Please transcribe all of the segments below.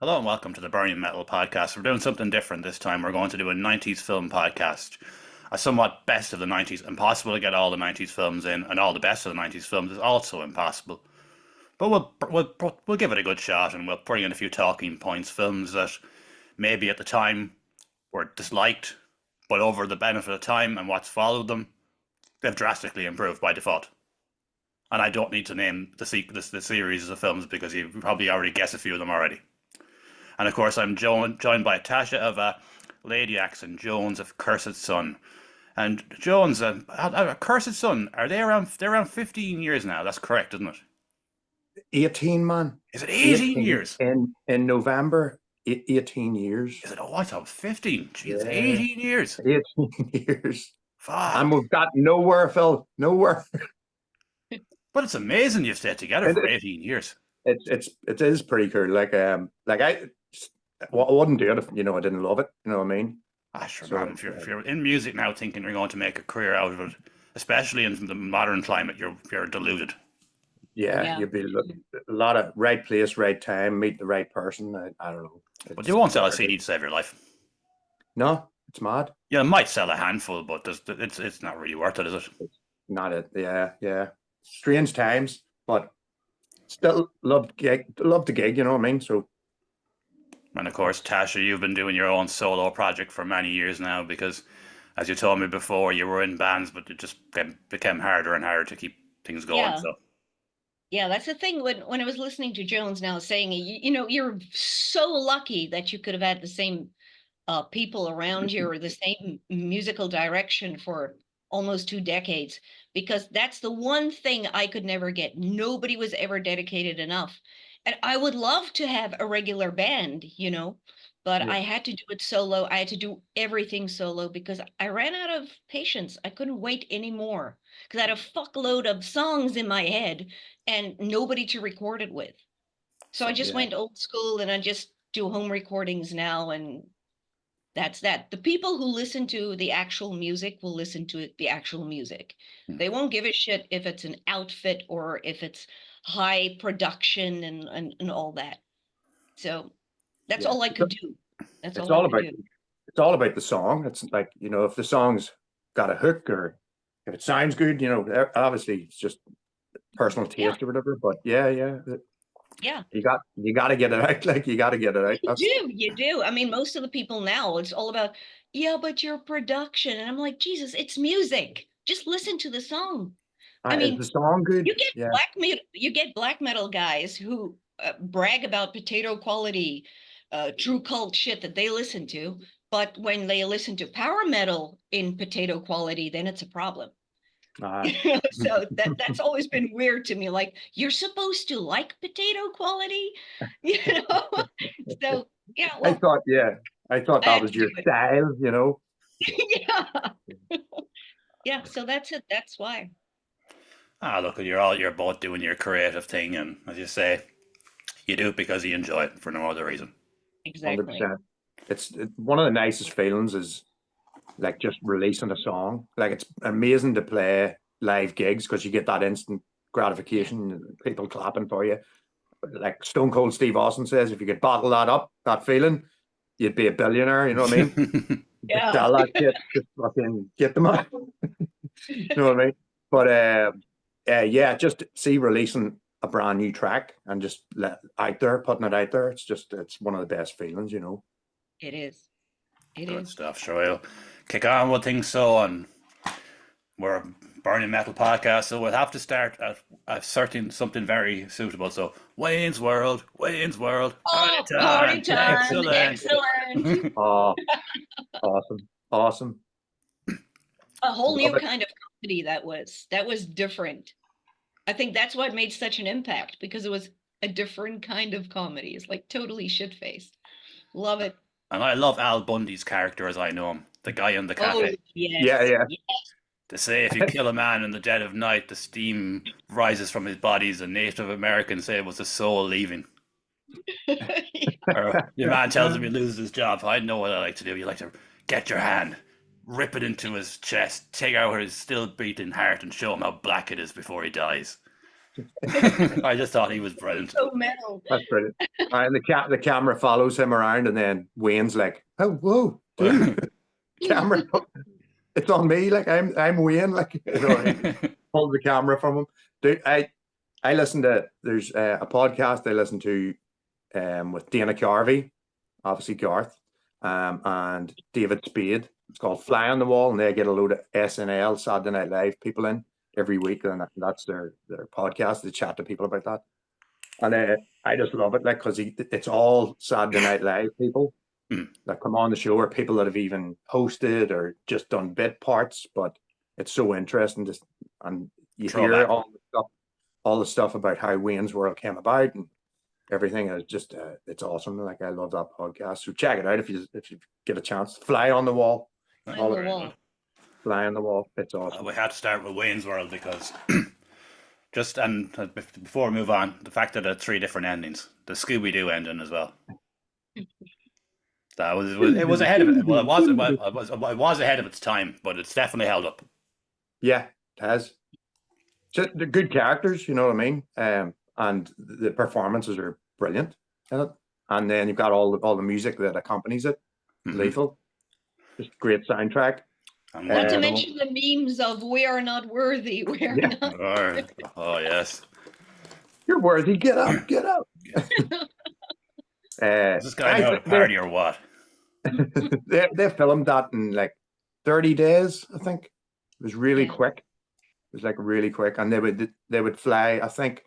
Hello and welcome to the Burning Metal podcast. We're doing something different this time. We're going to do a 90s film podcast. A somewhat best of the 90s. Impossible to get all the 90s films in, and all the best of the 90s films is also impossible. But we'll give it a good shot and we'll bring in a few talking points. Films that maybe at the time were disliked, but over the benefit of time and what's followed them, they've drastically improved by default. And I don't need to name the series of films because you probably already guessed a few of them already. And of course, I'm joined by Tasha of Lady Axe and Jones of Cursed Sun. And Jones, Cursed Sun, are they around? They're around 15 years now. That's correct, isn't it? 18, man. Is it 18 18 years? in November. 18 years. Is it? Oh, I thought 15. Jeez, Yeah, 18 years. 18 years. And Fuck. we've got nowhere, Phil. Nowhere. But it's amazing you've stayed together And for 18 years. it is pretty cool. I wouldn't do it if I didn't love it. You know what I mean? Ah, sure, man. So If you're in music now, thinking you're going to make a career out of it, especially in the modern climate, you're deluded. yeah, Yeah. you'd be a lot of right place, right time, meet the right person. I don't know. But you won't sell a CD to save your life. No, it's mad. Yeah, it might sell a handful, but it's not really worth it, is it? It's not it. Yeah, yeah. Strange times, but still love the gig. You know what I mean? So. And of course, Tasha, you've been doing your own solo project for many years now because, as you told me before, you were in bands, but it just became harder and harder to keep things going. Yeah. So, Yeah, that's the thing when I was listening to Jones now saying, you're so lucky that you could have had the same people around you or the same musical direction for almost 2 decades, because that's the one thing I could never get. Nobody was ever dedicated enough. And I would love to have a regular band, but Yeah. I had to do it solo. I had to do everything solo because I ran out of patience. I couldn't wait anymore because I had a fuckload of songs in my head and nobody to record it with. So I just Yeah. went old school and I just do home recordings now, and that's that. The people who listen to the actual music will listen to the actual music. hmm. They won't give a shit if it's an outfit or if it's high production and all that. So that's Yeah. all I could do. That's It's all I all could about do. it's all about the song. It's like, if the song's got a hook or if it sounds good, obviously it's just personal Yeah, taste or whatever. But yeah, yeah. you got to get it out. Like you got to get it out. You do. I mean, most of the people now, it's all about, yeah, but your production. And I'm like, Jesus, it's music. Just listen to the song. I Is the mean, song good? Yeah. you get black metal guys who brag about potato quality, true cult shit that they listen to, but when they listen to power metal in potato quality, then it's a problem. Uh, So that's always been weird to me. Like, you're supposed to like potato quality, you know? So yeah, I well, thought, yeah, I thought I that had was to do your it. style. Yeah. Yeah, so that's it. That's why. Look, you're both doing your creative thing, and as you say, you do it because you enjoy it for no other reason. Exactly. 100%. It's one of the nicest feelings is like just releasing a song. Like it's amazing to play live gigs because you get that instant gratification, people clapping for you. Like Stone Cold Steve Austin says, if you could bottle that up, that feeling, you'd be a billionaire. You know what I mean? Just Yeah. sell that shit, just fucking get them out. You know what I mean? But yeah, just see releasing a brand new track and just putting it out there. It's one of the best feelings. It is. It Good is. stuff. Sure, we'll kick on with things. So, and we're a Burning Metal podcast, so we'll have to start at certain something very suitable. So, Wayne's World, party Oh, party time, time. excellent. Excellent. Oh, awesome, awesome. A whole Love new it. kind of comedy that was different. I think that's what made such an impact because it was a different kind of comedy. It's like totally shit-faced. Love it. And I love Al Bundy's character as I know him, the guy in the Oh, cafe. Yeah, yes. yeah. Yes. To say if you kill a man in the dead of night, the steam rises from his body, as the Native Americans say it was the soul leaving. Or your man tells him he loses his job. I know what I like to do. You like to get your hand, rip it into his chest, take out his still beating heart, and show him how black it is before he dies. I just thought he was brilliant. So metal. That's brilliant. And the camera follows him around, and then Wayne's like, "Oh, whoa, dude, camera, it's on me. Like I'm Wayne. Like he pulled the camera from him. Dude, I listen to there's a podcast I listen to with Dana Carvey, obviously Garth, and David Spade. It's called Fly on the Wall, and they get a load of SNL, Saturday Night Live people in every week, and that's their podcast. They chat to people about that, and I just love it, like, because it's all Saturday Night Live people that come on the show, or people that have even hosted or just done bit parts. But it's so interesting, just and you hear all the stuff about how Wayne's World came about and everything is just it's awesome. Like, I love that podcast. So check it out if you get a chance. Fly on the Wall. Fly on the Wall. Fly on the Wall. It's awesome. We had to start with Wayne's World because before we move on, the fact that there are 3 different endings, the Scooby-Doo ending as well. That it was ahead of it. Well, it was ahead of its time, but it's definitely held up. Yeah, it has. Just they're good characters, you know what I mean? And the performances are brilliant in it. And then you've got all the music that accompanies it. Lethal. Just great soundtrack. Not to mention the memes of "We are not worthy, we are not worthy." Oh yes. You're worthy, get up, get up. Is this guy know how to party or what? they filmed that in like 30 days, I think. It was really quick. It was like really quick. And they would fly, I think,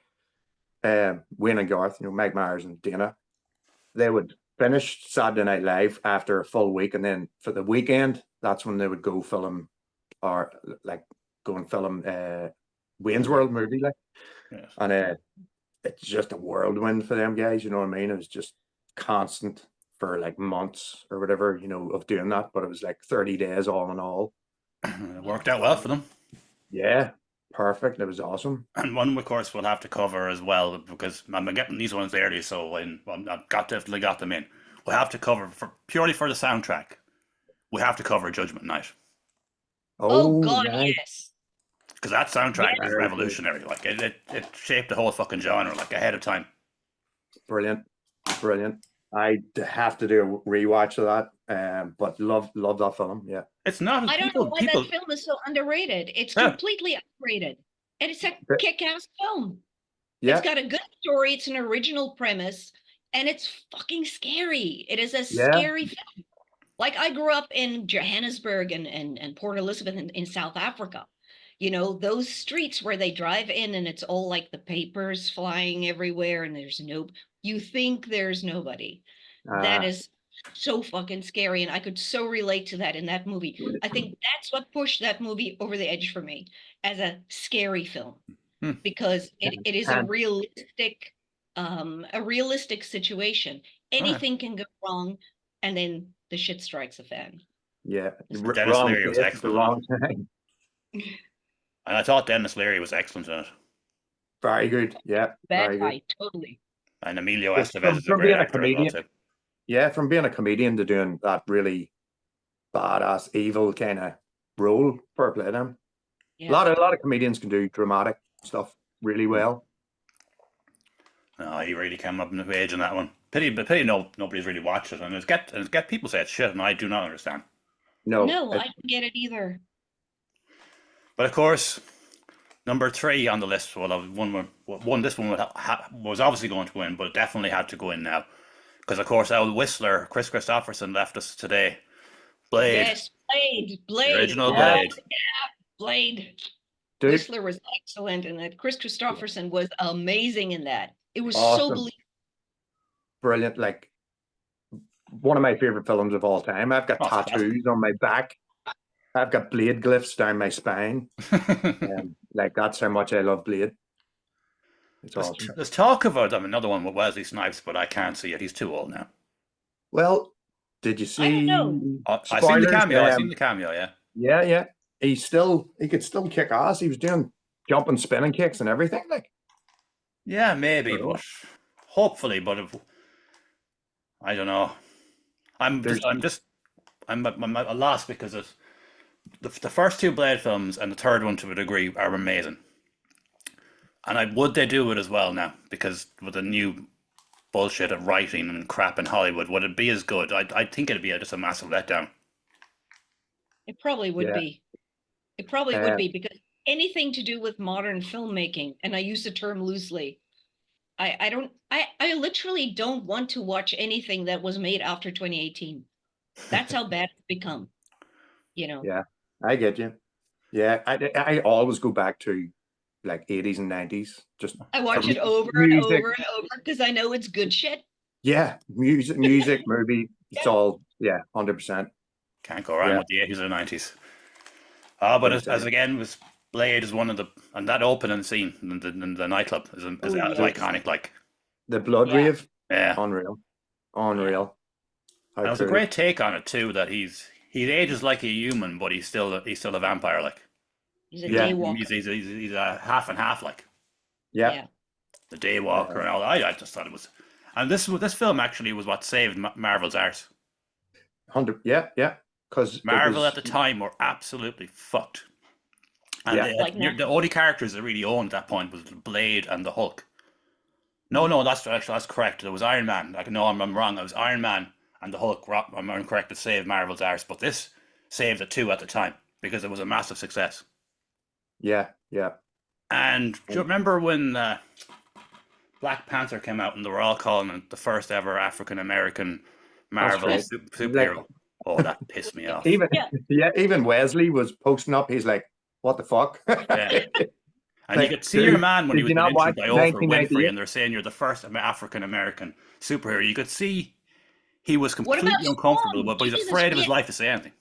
Wayne and Garth, you know, Meg Myers and Dana, they would finish Saturday Night Live after a full week, and then for the weekend, that's when they would go film Wayne's World movie, like. Yes. And it's just a whirlwind for them guys, you know what I mean? It was just constant for like months or whatever, you know, of doing that, but it was like 30 days all in all. It worked out well for them. Yeah. Perfect. It was awesome. And one, of course, we'll have to cover as well, because I'm getting these ones early, so I've definitely got them in. We'll have to cover, purely for the soundtrack, we have to cover Judgment Night. Oh God, yes. Because that soundtrack is revolutionary. Like, it shaped the whole fucking genre, like, ahead of time. Brilliant. I have to do a rewatch of that, but love that film. Yeah, it's not. I don't know why that film is so underrated. It's completely underrated, and it's a kick-ass film. Yeah, it's got a good story. It's an original premise, and it's fucking scary. It is a scary film. Like, I grew up in Johannesburg and Port Elizabeth in South Africa. You know, those streets where they drive in and it's all like the papers flying everywhere and you think there's nobody. That is so fucking scary. And I could so relate to that in that movie. I think that's what pushed that movie over the edge for me as a scary film, because it is a realistic situation. Anything can go wrong, and then the shit strikes the fan. Yeah. Dennis Leary was excellent. Wrong time. And I thought Dennis Leary was excellent in it. Very good. Yeah. Bad guy, totally. And Emilio Estevez is a great actor as well, too. Yeah, from being a comedian to doing that really badass, evil kind of role, fair play to him. Yeah. A lot of comedians can do dramatic stuff really well. No, he really came up in the age on that one. Pity nobody's really watched it, and it's get people say it's shit, and I do not understand. No, I don't get it either. But of course, number 3 on the list. Well, this one was obviously going to win, but it definitely had to go in now, because of course our Whistler, Chris Christopherson, left us today. Blade. Yes, Blade. The original Blade. Yeah, Blade. Dude. Whistler was excellent, and that Chris Christopherson was amazing in that. It was awesome. So believable. Brilliant. Like, one of my favorite films of all time. I've got tattoos on my back. I've got Blade glyphs down my spine. Like, that's how much I love Blade. It's awesome. There's talk about another one with Wesley Snipes, but I can't see it. He's too old now. Well, did you see? I don't know. I've seen the cameo. I've seen the cameo. Yeah. Yeah. He could still kick ass. He was doing jumping, spinning kicks and everything. Like. Yeah, maybe, but hopefully. But I don't know. I'm at loss, because of the first 2 Blade films and the third one, to a degree, are amazing. And would they do it as well now? Because with the new bullshit of writing and crap in Hollywood, would it be as good? I think it'd be just a massive letdown. It probably would Yeah. be. It probably would Uh, be, because anything to do with modern filmmaking, and I use the term loosely, I literally don't want to watch anything that was made after 2018. That's how bad it's become, you know. Yeah, I get you. Yeah, I always go back to like 80s and 90s. Just I watch for it over and music. over and over because I know it's good shit. Yeah, music, movie. It's all 100%. Can't go wrong Yeah. with the 80s or the 90s. But Gonna as say. again, was Blade is one of the, and that opening scene in the nightclub is Oh, yes. iconic. Like, The Blood Yeah. Rave, yeah, unreal. How and it was a cool. great take on it too. That he ages like a human, but he's still a vampire. Like, He's a Yeah. daywalker. he's a half and half. Like Yeah, the Daywalker and all. I just thought it was, and this film actually was what saved Marvel's arse. 100. Yeah, because Marvel at the time were absolutely fucked. And Yeah. Like now. the only characters that really owned at that point was Blade and the Hulk. No, that's correct. It was Iron Man. Like, no, I'm wrong. It was Iron Man and the Hulk. I'm incorrect to save Marvel's arse, but this saved it too at the time because it was a massive success. Yeah. And do you remember when Black Panther came out and they were all calling it the first ever African American Marvel right. superhero? Oh, that pissed me off. Even Yeah. even Wesley was posting up. He's like, "What the fuck?" Yeah. And Like, you could see your dude, man when he did was you being not interviewed watch by Oprah Winfrey 1998? and they're saying you're the first African American superhero. You could see he was What completely about uncomfortable, Spawn? but he's Jesus, afraid of his life to say anything.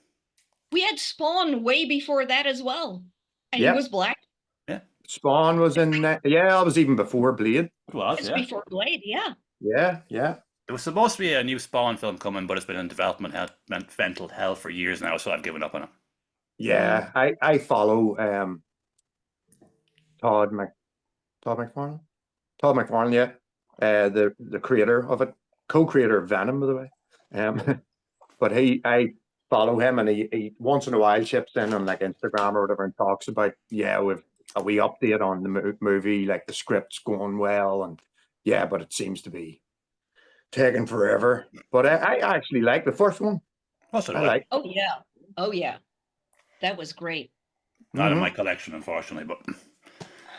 We had Spawn way before that as well. And Yeah. he was black. Spawn was in. Yeah, it was even before Blade. It was, It's yeah. before Blade, yeah. Yeah. There was supposed to be a new Spawn film coming, but it's been in development mental hell for years now, so I've given up on it. Yeah, I follow Todd McFarlane. Todd McFarlane, yeah. The creator of it, co-creator of Venom, by the way. But I follow him, and he once in a while chips in on like Instagram or whatever and talks about with a wee update on the movie, like the script's going well, and but it seems to be taking forever. But I actually like the first one. Also, I like. Oh yeah. Oh yeah. That was great. Not in my collection, unfortunately, but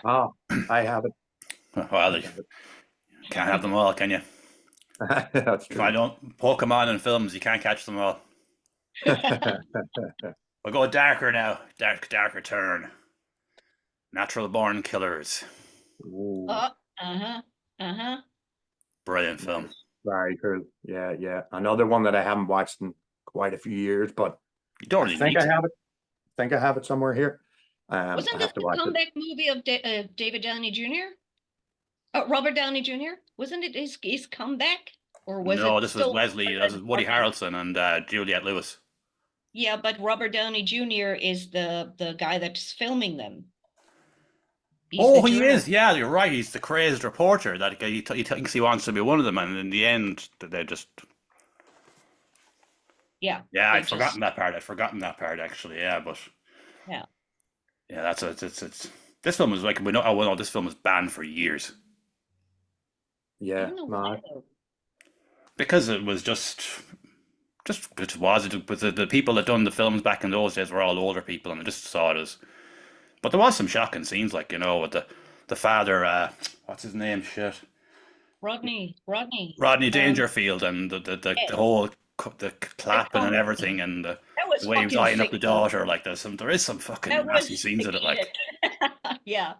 Oh, I have it. well, you can't have them all, can you? That's If I true. don't Pokemon in films, you can't catch them all. We'll go darker now. Darker turn. Natural Born Killers. Ooh, Uh-huh. Brilliant film. very cool. Yeah. Another one that I haven't watched in quite a few years, but You don't I really think need I to. have it. I think I have it somewhere here. Wasn't I this have to the watch it. comeback movie of David Downey Jr.? Robert Downey Jr.? Wasn't it his comeback? Or was No, it this was still Wesley. This was Woody Harrelson and Juliette Lewis. Yeah, but Robert Downey Jr. is the guy that's filming them. He's Oh, the he journalist. is. Yeah, you're right. He's the crazed reporter that he thinks he wants to be one of them, and in the end, they just. Yeah. Yeah, they I'd forgotten that part. I'd forgotten that part actually. Yeah, but. Yeah. Yeah, that's it's. This film was like we know. Oh well, no, this film was banned for years I Yeah, don't know why mad. though. because it was just it was it was the people that done the films back in those days were all older people, and I just saw it as. But there was some shocking scenes, like with the father. What's his name? Shit. Rodney. Dangerfield and the Yeah. whole the clapping and comedy. everything and the That was way he was fucking eyeing up sick, the though. daughter. Like there is some fucking That nasty was scenes sick in it. Like shit. Yeah.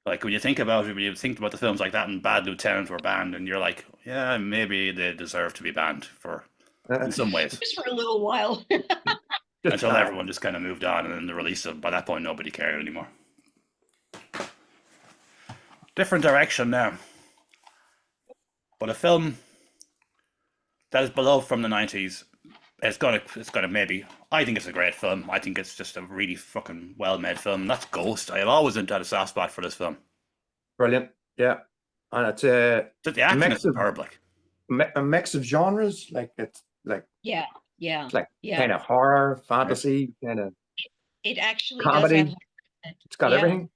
like when you think about it, when you think about the films like that and Bad Lieutenant were banned, and you're like, yeah, maybe they deserve to be banned for in some ways Just for a little while. until everyone just kind of moved on, and then the release of by that point nobody cared anymore. Different direction now, but a film that is beloved from the 90s. It's gonna maybe. I think it's a great film. I think it's just a really fucking well-made film. And that's Ghost. I have always had a soft spot for this film. Brilliant. Yeah, and it's The acting is mix of superb. Like a mix of genres. Like it's like Yeah. kind of horror, fantasy, kind of It actually comedy. does have. It's got Yeah. everything.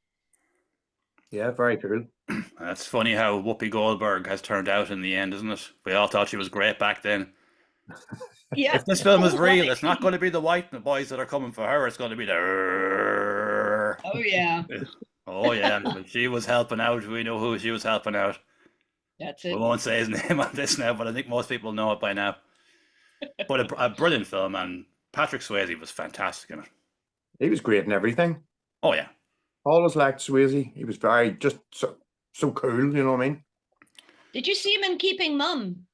Yeah, very cool. And it's funny how Whoopi Goldberg has turned out in the end, isn't it? We all thought she was great back then. Yeah. If this film is Oh, real, it's not going to be the white boys that are coming for her. It's going to be the. oh yeah, Oh yeah, when she was helping out. We know who she was helping out. that's We it. won't say his name on this now, but I think most people know it by now. But a brilliant film, and Patrick Swayze was fantastic in it. He was great in everything. Oh yeah, Always liked Swayze. He was very just so cool. You know what I mean? Did you see him in Keeping Mum?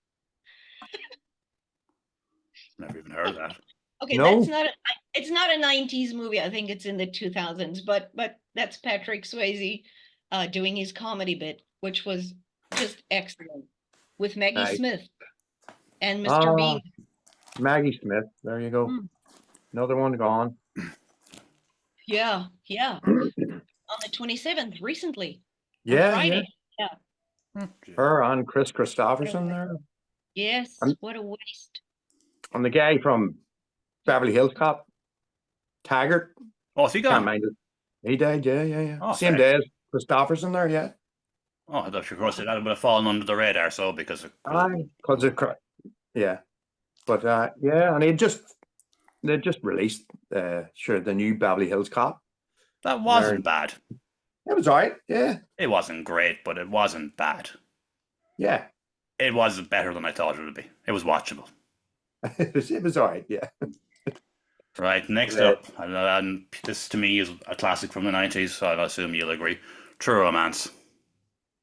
never even heard of that. Okay, No. that's not it's not a 90s movie. I think it's in the 2000s, but that's Patrick Swayze doing his comedy bit, which was just excellent with Maggie Nice. Smith and Mr. Bean. Maggie Smith. There you go. Mm. Another one gone. Yeah, yeah. On the 27th, recently. On Yeah, Friday. yeah. Her and Chris Christopherson there. Yes, And- what a waste. And the guy from Beverly Hills Cop, Taggart. Oh, is he Can't gone? mind it. He died. Yeah, yeah, yeah. Oh, Same fair. day as Christopherson there. Yeah. Oh, I thought you crossed it. That would have fallen under the radar, so because of. Because of yeah, but yeah, and they just released sure the new Beverly Hills Cop. That wasn't bad. It was alright. Yeah, It wasn't great, but it wasn't bad. yeah. It was better than I thought it would be. It was watchable. It was alright. Yeah. Right, next up, and this to me is a classic from the 90s, so I assume you'll agree. True Romance.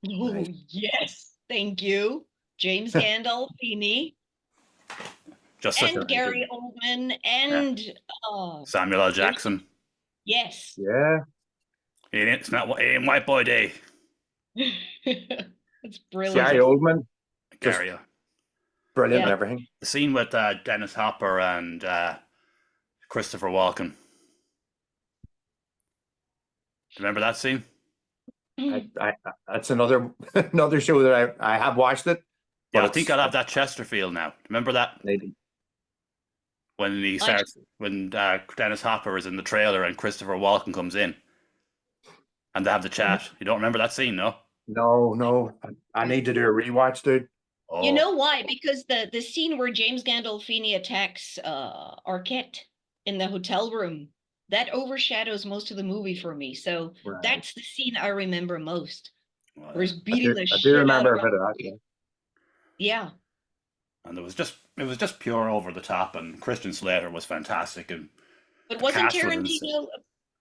Oh, Nice. yes. Thank you. James Gandolfini Just such and a Gary Oldman and Samuel L. Jackson. yes. Yeah. It's not it ain't White Boy Day. It's brilliant. Gary Oldman, Just- Gary. brilliant and Yeah. everything. The scene with Dennis Hopper and Christopher Walken. Do you remember that scene? I that's another show that I have watched it. Yeah, but I think I'll have that Chesterfield now. Remember that? maybe. When he starts, when Dennis Hopper is in the trailer and Christopher Walken comes in, and they have the chat. You don't remember that scene, no? No. I need to do a rewatch, dude. Oh, You know why? Because the scene where James Gandolfini attacks Arquette in the hotel room, that overshadows most of the movie for me. So Right. that's the scene I remember most. well, Where he's I beating the do shit remember a out bit of of that. Yeah. Yeah. and it was just pure over the top, and Christian Slater was fantastic, and But wasn't cast was insane. Tarantino,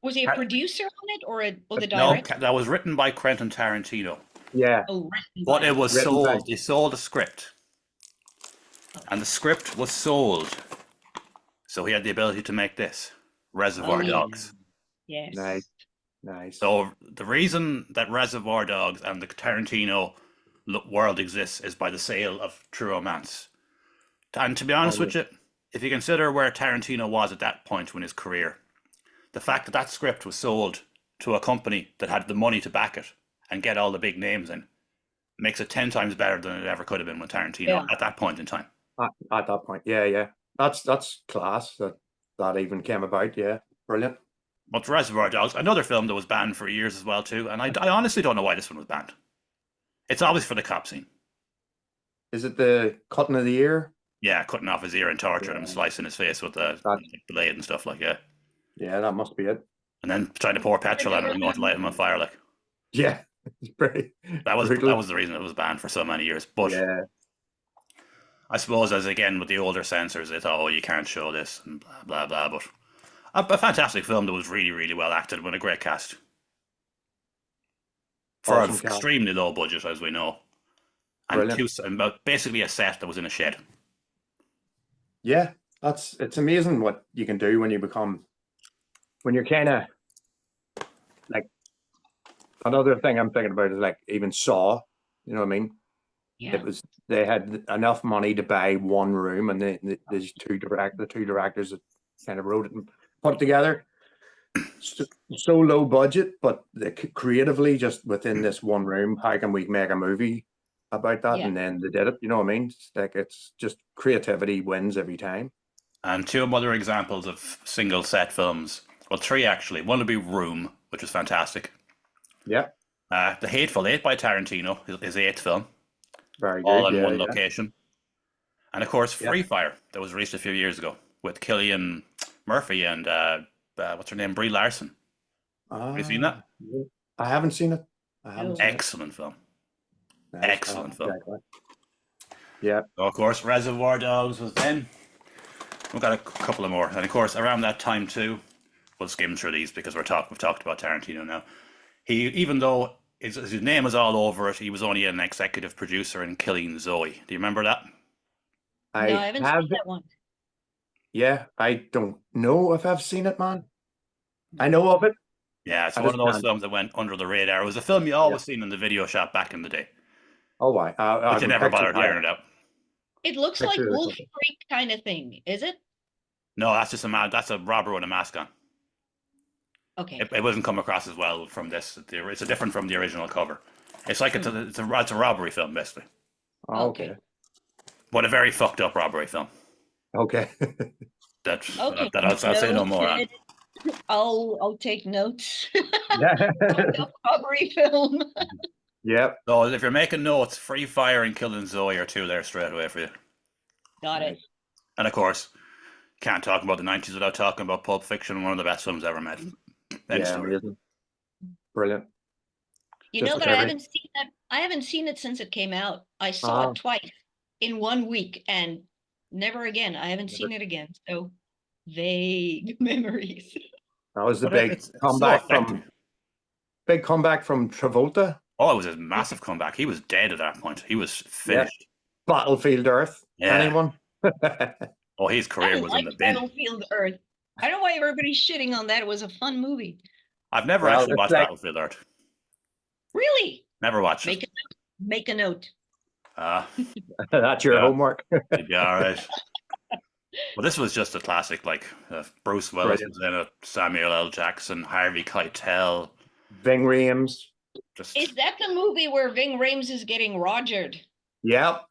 was he a Tar- producer on it or the no, director? that was written by Quentin Tarantino, Yeah. Oh, written but by- it was Written sold. by- They sold a script, and the script was sold, so he had the ability to make this Reservoir Oh, yeah. Dogs. Yes. Nice. So the reason that Reservoir Dogs and the Tarantino world exists is by the sale of True Romance. And to be honest with you, if you consider where Tarantino was at that point in his career, the fact that that script was sold to a company that had the money to back it and get all the big names in makes it 10 times better than it ever could have been with Tarantino Yeah. at that point in time. At that point, yeah. That's class that even came about. Yeah, brilliant. But Reservoir Dogs, another film that was banned for years as well too, and I honestly don't know why this one was banned. It's always for the cop scene. Is it the cutting of the ear? Yeah, cutting off his ear and torturing him, Yeah. slicing his face with the blade and stuff like that. Yeah, that must be it. And then trying to pour petrol on him and going to light him on fire. Like Yeah, it's pretty. that was brutal. that was the reason it was banned for so many years. But Yeah, I suppose as again with the older censors, they thought, oh, you can't show this and blah blah blah. But a fantastic film that was really, really well acted with a great cast. For Awesome an cast. extremely low budget, as we know. And Brilliant. basically a set that was in a shed. yeah. It's amazing what you can do when you're kind of like another thing I'm thinking about is like even Saw. You know what I mean? Yeah. They had enough money to buy one room, and the two directors that kind of wrote it and put it together. So low budget, but creatively just within this one room, how can we make a movie about that? Yeah. And then they did it. You know what I mean? It's like it's just creativity wins every time. And two other examples of single set films. Well, three actually. One would be Room, which was fantastic. Yeah, The Hateful Eight by Tarantino, his eighth film, Very all good. in Yeah, one yeah, location. And of course, yeah. Free Fire, that was released a few years ago with Cillian Murphy and what's her name, Brie Larson. Have you seen that? Yeah. I haven't seen it. I haven't No. seen it. Excellent film. Nice. Excellent film. Exactly. Yeah. So of course, Reservoir Dogs was then. We've got a couple of more, and of course, around that time too, we'll skim through these because we've talked about Tarantino now. He, even though his name was all over it, he was only an executive producer in Killing Zoe. Do you remember that? No, I I haven't have. seen that one. Yeah, I don't know if I've seen it, man. I know of it. Yeah, it's I one of just those can't. films that went under the radar. It was a film you Yeah. always seen in the video shop back in the day, Oh, why? but you I've never pictured, bothered hiring it out. It looks like picture or Wolf something. Creek kind of thing, is it? No, that's just that's a robber with a mask on. Okay. It wouldn't come across as well from this. It's a different from the original cover. It's like it's a robbery film basically, Oh, Okay. okay. but a very fucked up robbery film. Okay. Okay. I'll say no more on. Noted. I'll take notes. Yeah. Fucked up robbery film. Yep. So if you're making notes, Free Fire and Killing Zoe are two there straight away for you. Got it. Nice. And of course, can't talk about the 90s without talking about Pulp Fiction, one of the best films ever made. End Yeah, story. amazing. Brilliant. You Just know like that I every- haven't seen that. I haven't seen it since it came out. I saw Ah. it twice in 1 week and never again. I haven't seen it again. So vague memories. That was the But big it's so comeback effective. from Travolta. Oh, it was a massive comeback. He was dead at that point. He was finished. Battlefield Earth. Yeah. Anyone? Oh, his I career was in the liked bin. Battlefield Earth. I don't know why everybody's shitting on that. It was a fun movie. I've never Well, actually it's watched like- Battlefield Earth. Really? Never watched Make it. make a note. That's your Yeah. homework. Yeah, all right. Well, this was just a classic. Like Bruce Willis Brilliant. was in it, Samuel L. Jackson, Harvey Keitel. Ving Rhames. Just Is that the movie where Ving Rhames is getting rogered Yep.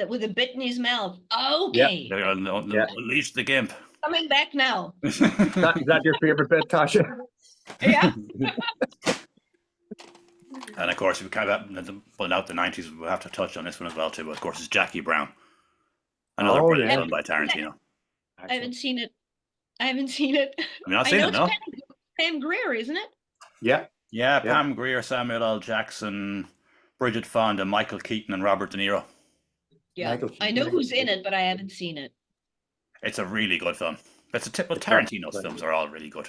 with a bit in his mouth? Okay. they're gonna unleash the gimp. Coming back now. Is that your favorite bit, Tasha? Yeah. And of course, we kind of pulling out the 90s. We'll have to touch on this one as well too. But of course, it's Jackie Brown, another Oh, brilliant yeah. film by Tarantino. I haven't seen it. I haven't seen it. I mean, I've I seen know it. it's No, Pam Grier, isn't it? Yeah. yeah, Yeah. Pam Grier, Samuel L. Jackson, Bridget Fonda, Michael Keaton, and Robert De Niro. Yeah. Michael I know Keaton. who's in it, but I haven't seen it. It's a really good film. It's a typical It's Tarantino's very films are all really good.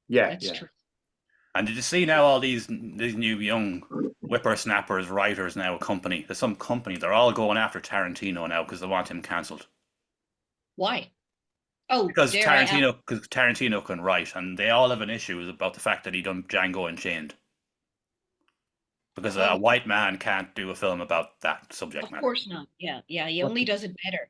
Yeah. That's Yeah. true. And did you see now all these new young whippersnappers, writers now, company? There's some company, they're all going after Tarantino now because they want him cancelled. Why? Oh, Because dare I ask? Tarantino can write, and they all have an issue about the fact that he done Django Unchained. Because a Oh. white man can't do a film about that subject Of matter. course not. Yeah, yeah. He only does it better.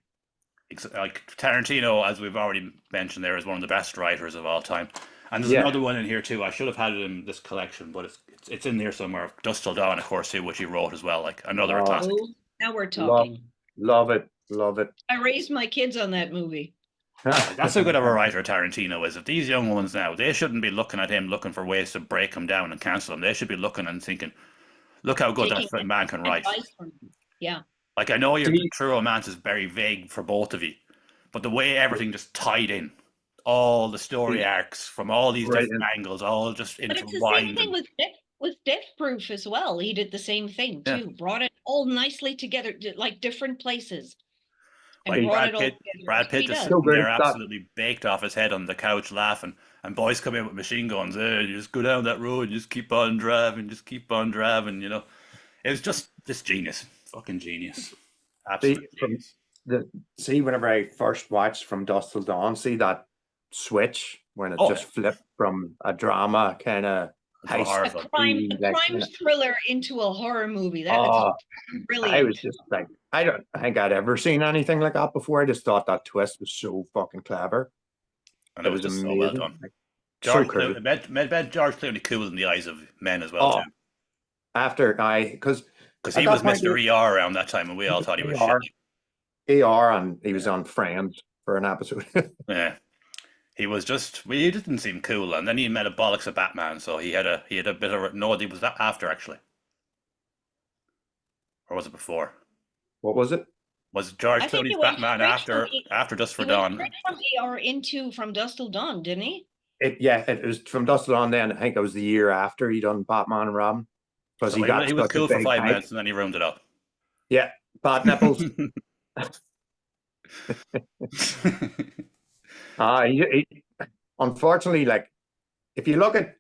Like Tarantino, as we've already mentioned, there is one of the best writers of all time. And there's Yeah. another one in here too. I should have had it in this collection, but it's in there somewhere. Dust Till Dawn, of course, too, which he wrote as well. Like another Oh. classic. Oh, now we're talking. Love it. Love it. I raised my kids on that movie. That's how good of a writer Tarantino is. If these young ones now, they shouldn't be looking at him looking for ways to break him down and cancel him. They should be looking and thinking, look how good Taking that man can write. Advice from him. Yeah. Like, I know your See- True Romance is very vague for both of you, but the way everything just tied in, all the story arcs from all these different Brilliant. angles, all just But it's the same intertwined. thing with Death Proof as well. He did the same thing Yeah. too. Brought it all nicely together, like different places. And Like brought Brad it all Pitt, together. Brad That's what he Pitt is does. So sitting good there at that. absolutely baked off his head on the couch laughing, and boys come in with machine guns. You just go down that road, you just keep on driving, you know. It was just genius. Fucking genius. Absolute from- genius. Whenever I first watched From Dusk Till Dawn, see that switch when it Oh, just flipped from a drama kind of Into a horror A film. crime, like, crime thriller into a horror movie. That Oh, was brilliant. I was just like, I don't think I'd ever seen anything like that before. I just thought that twist was so fucking clever. And It it was was just amazing. so well done. Like, George so cool. Clooney, made George Clooney cool in the eyes of men as well, Oh, too. Because Because at he that was point, Mr. ER around that time, and we all thought he was ER. shit. AR and he was on Friends for an episode. Yeah. He was just, well, he didn't seem cool, and then he made a bollocks of Batman, so he had a bit of no. He was that after actually, or was it before? What was it? Was George I think he Clooney's went Batman straight from after Dust for he went Dawn? straight from ER into From Dusk Till Dawn, didn't he? It was From Dusk Till Dawn. Then I think it was the year after he done Batman and Robin, because So he got he was such a cool for big hype. 5 minutes, and then he ruined it up. Yeah, bad nipples. Unfortunately, like if you look at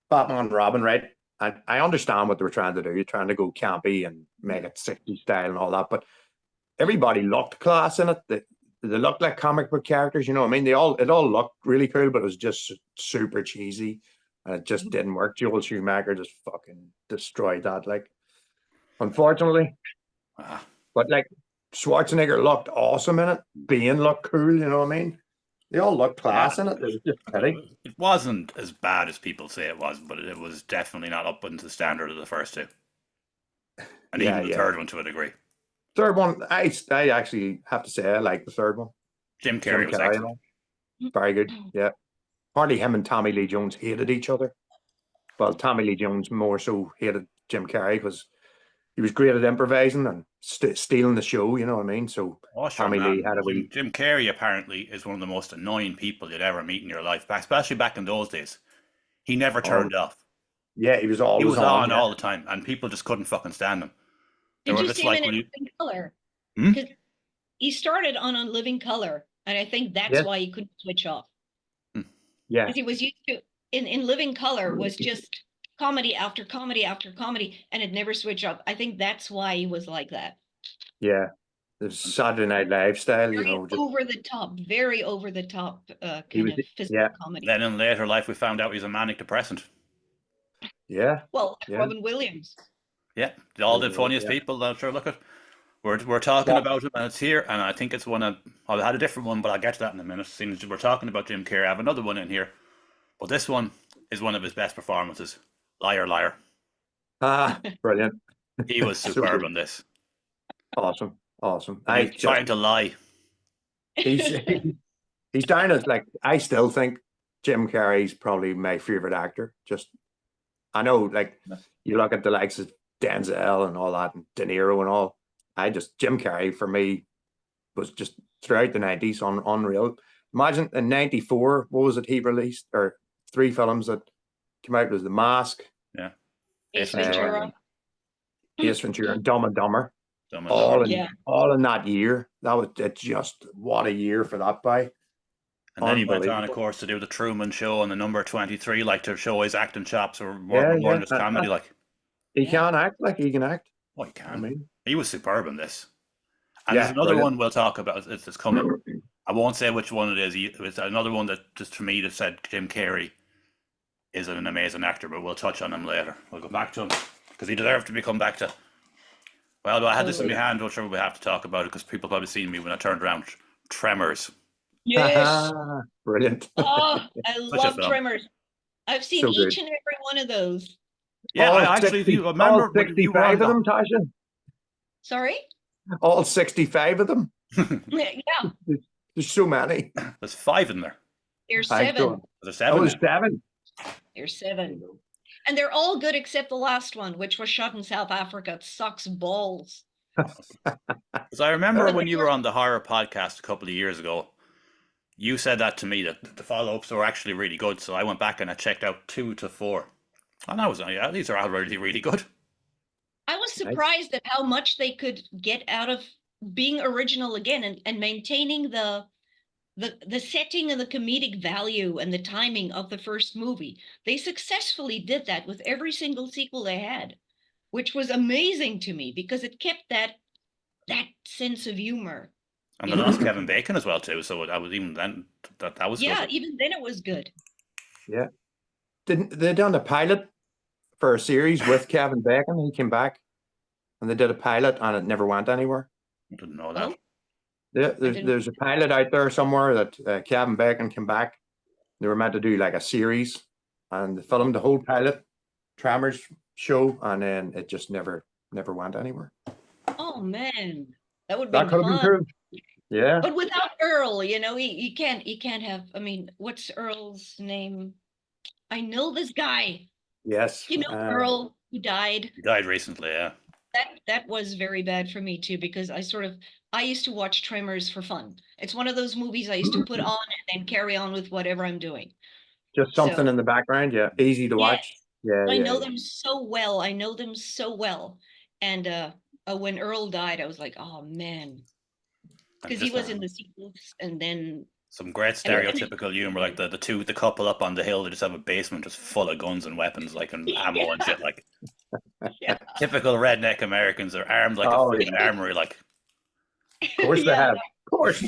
Batman and Robin, right? I understand what they were trying to do. You're trying to go campy and make it 60s style and all that, but everybody looked class in it. They looked like comic book characters, you know what I mean? It all looked really cool, but it was just super cheesy and it just didn't work. Joel Schumacher just fucking destroyed that, like, unfortunately. Ah. But like Schwarzenegger looked awesome in it. Bane looked cool, you know what I mean? They all looked class in it. It was just pity. It wasn't as bad as people say it was, but it was definitely not up into the standard of the first two, and even the third one to a degree. Third one, I actually have to say I like the third one. Jim Carrey was excellent. Very good. Yeah. Hardly him and Tommy Lee Jones hated each other. Well, Tommy Lee Jones more so hated Jim Carrey because he was great at improvising and stealing the show, you know what I mean? So Tommy Lee had a wee... Jim Carrey apparently is one of the most annoying people you'd ever meet in your life, especially back in those days. He never turned off. Yeah, he was always He was on all the time, and people just couldn't fucking stand him. Did you see him in Living Color? Because he started on Living Color, and I think that's why he couldn't switch off. Yeah. Because he was used to, in Living Color, was just comedy after comedy after comedy, and it never switched up. I think that's why he was like that. Yeah. The Saturday Night Live style, very you know. Just... over the top, very over the top kind of physical comedy. Then in later life, we found out he's a manic depressant. Yeah. Well, Robin Williams. Yeah, all the funniest people. I'm sure. Look at, we're talking about him, and it's here, and I think it's one of. I had a different one, but I'll get to that in a minute. Since we're talking about Jim Carrey, I have another one in here, but this one is one of his best performances. Liar, liar. Ah, brilliant. He was superb in this. Awesome. He's trying to lie. He's down as, like, I still think Jim Carrey's probably my favorite actor. Just, I know, like, you look at the likes of Denzel and all that, and De Niro and all. Jim Carrey for me was just throughout the 90s unreal. Imagine in 94, what was it he released? Or 3 films that came out was The Mask. Yeah. Ace Ventura. Ace Ventura and Dumb and Dumber. All in that year. That was just, what a year for that guy. And then he went on, of course, to do the Truman Show and the Number 23, like to show his acting chops or more than just comedy. Like he can act, like he can act. Oh, he can. I mean, he was superb in this. And there's another one we'll talk about. It's coming. I won't say which one it is. It's another one that just for me that said Jim Carrey is an amazing actor, but we'll touch on him later. We'll go back to him because he deserved to be come back to. Well, I had this in my hand. I'm sure we have to talk about it because people probably seen me when I turned around. Tremors. Yes. Brilliant. Oh, I love Tremors. I've seen each and every one of those. Yeah, I actually remember all 65 of them, Tasha. Sorry? All 65 of them. Yeah. There's so many. There's 5 in there. There's 7. There's 7. Oh, there's 7. There's 7. And they're all good except the last one, which was shot in South Africa. It sucks balls. Because I remember when you were on the horror podcast a couple of years ago, you said that to me, that the follow-ups were actually really good. So I went back and I checked out 2 to 4. And I was these are already really good. I was surprised at how much they could get out of being original again and maintaining the setting and the comedic value and the timing of the first movie. They successfully did that with every single sequel they had, which was amazing to me because it kept that sense of humor. And they lost Kevin Bacon as well too, so I was even then that was good. Even then it was good. Yeah, didn't they done a pilot for a series with Kevin Bacon? He came back, and they did a pilot, and it never went anywhere. I didn't know that. Yeah, there's a pilot out there somewhere that Kevin Bacon came back. They were meant to do like a series, and they filmed the whole pilot, Tremors show, and then it just never went anywhere. Oh man, that would be fun. Yeah. But without Earl, you know, he can't have. I mean, what's Earl's name? I know this guy. Yes. You know, Earl who died. He died recently, yeah. That was very bad for me too, because I used to watch Tremors for fun. It's one of those movies I used to put on and then carry on with whatever I'm doing. Just something So in the background. Yeah. Easy to yes, watch. Yeah. I Yeah. know Yeah. them so well. I know them so well. And when Earl died, I was like, oh man, And because he just was in the sequels, and then some great I mean, stereotypical humor, like the couple up on the hill, they just have a basement just full of guns and weapons, like, and ammo and shit, like yeah, typical redneck Americans. Are armed like a Oh, fucking yeah. armory, like Of course they yeah. have. Of course.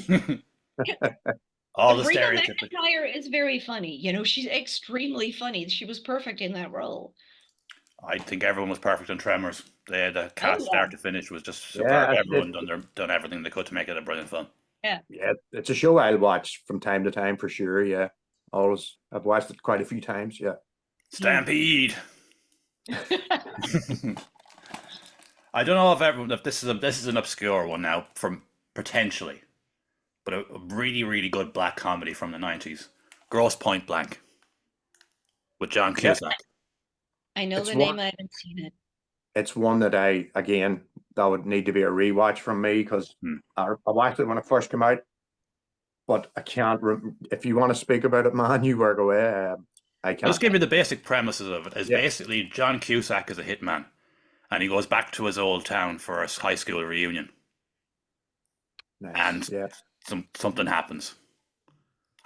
all the Sabrina stereotypical. McIntyre is very funny. You know, she's extremely funny. She was perfect in that role. I think everyone was perfect on Tremors. The Oh cast, yeah, start to finish, was just superb. Yeah. Everyone done everything they could to make it a brilliant film. yeah. Yeah. It's a show I'll watch from time to time for sure. Yeah. Always. I've watched it quite a few times. Yeah. Stampede. I don't know if this is an obscure one now from potentially, but a really really good black comedy from the 90's. Gross Point Blank with John Yeah. Cusack. I know It's the one. name. I haven't seen it. It's one that that would need to be a rewatch from me because Hmm. I watched it when it first came out, but I can't. If you want to speak about it, man, you work away. I I'll can't. just give you the basic premises of it. It's Yeah. basically John Cusack is a hitman, and he goes back to his old town for his high school reunion, Nice. and Yeah. something happens.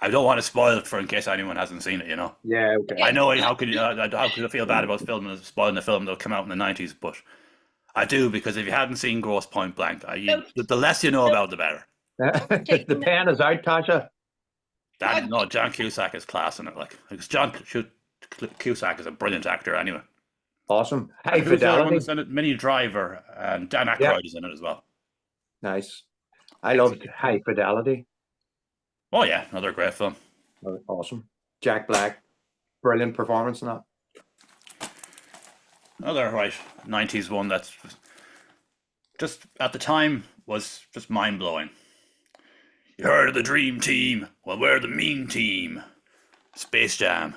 I don't want to spoil it for in case anyone hasn't seen it. You know, Yeah. Okay. I know how could I feel bad about spoiling the film that'll come out in the 90's, but I do, because if you hadn't seen Gross Point Blank, Nope, the less you know nope. about, the better. Take The pen is out, Tasha. No, John Cusack is class in it. Like, because John Cusack is a brilliant actor anyway. Awesome. High And who's the other one fidelity. that's in it? Minnie Driver and Dan Yeah. Aykroyd is in it as well. Nice. I loved High Fidelity. Oh yeah, another great film. Awesome. Jack Black. Brilliant performance in that. Another 90's one that's just at the time was just mind blowing. You heard of the Dream Team? Well, we're the Mean Team. Space Jam.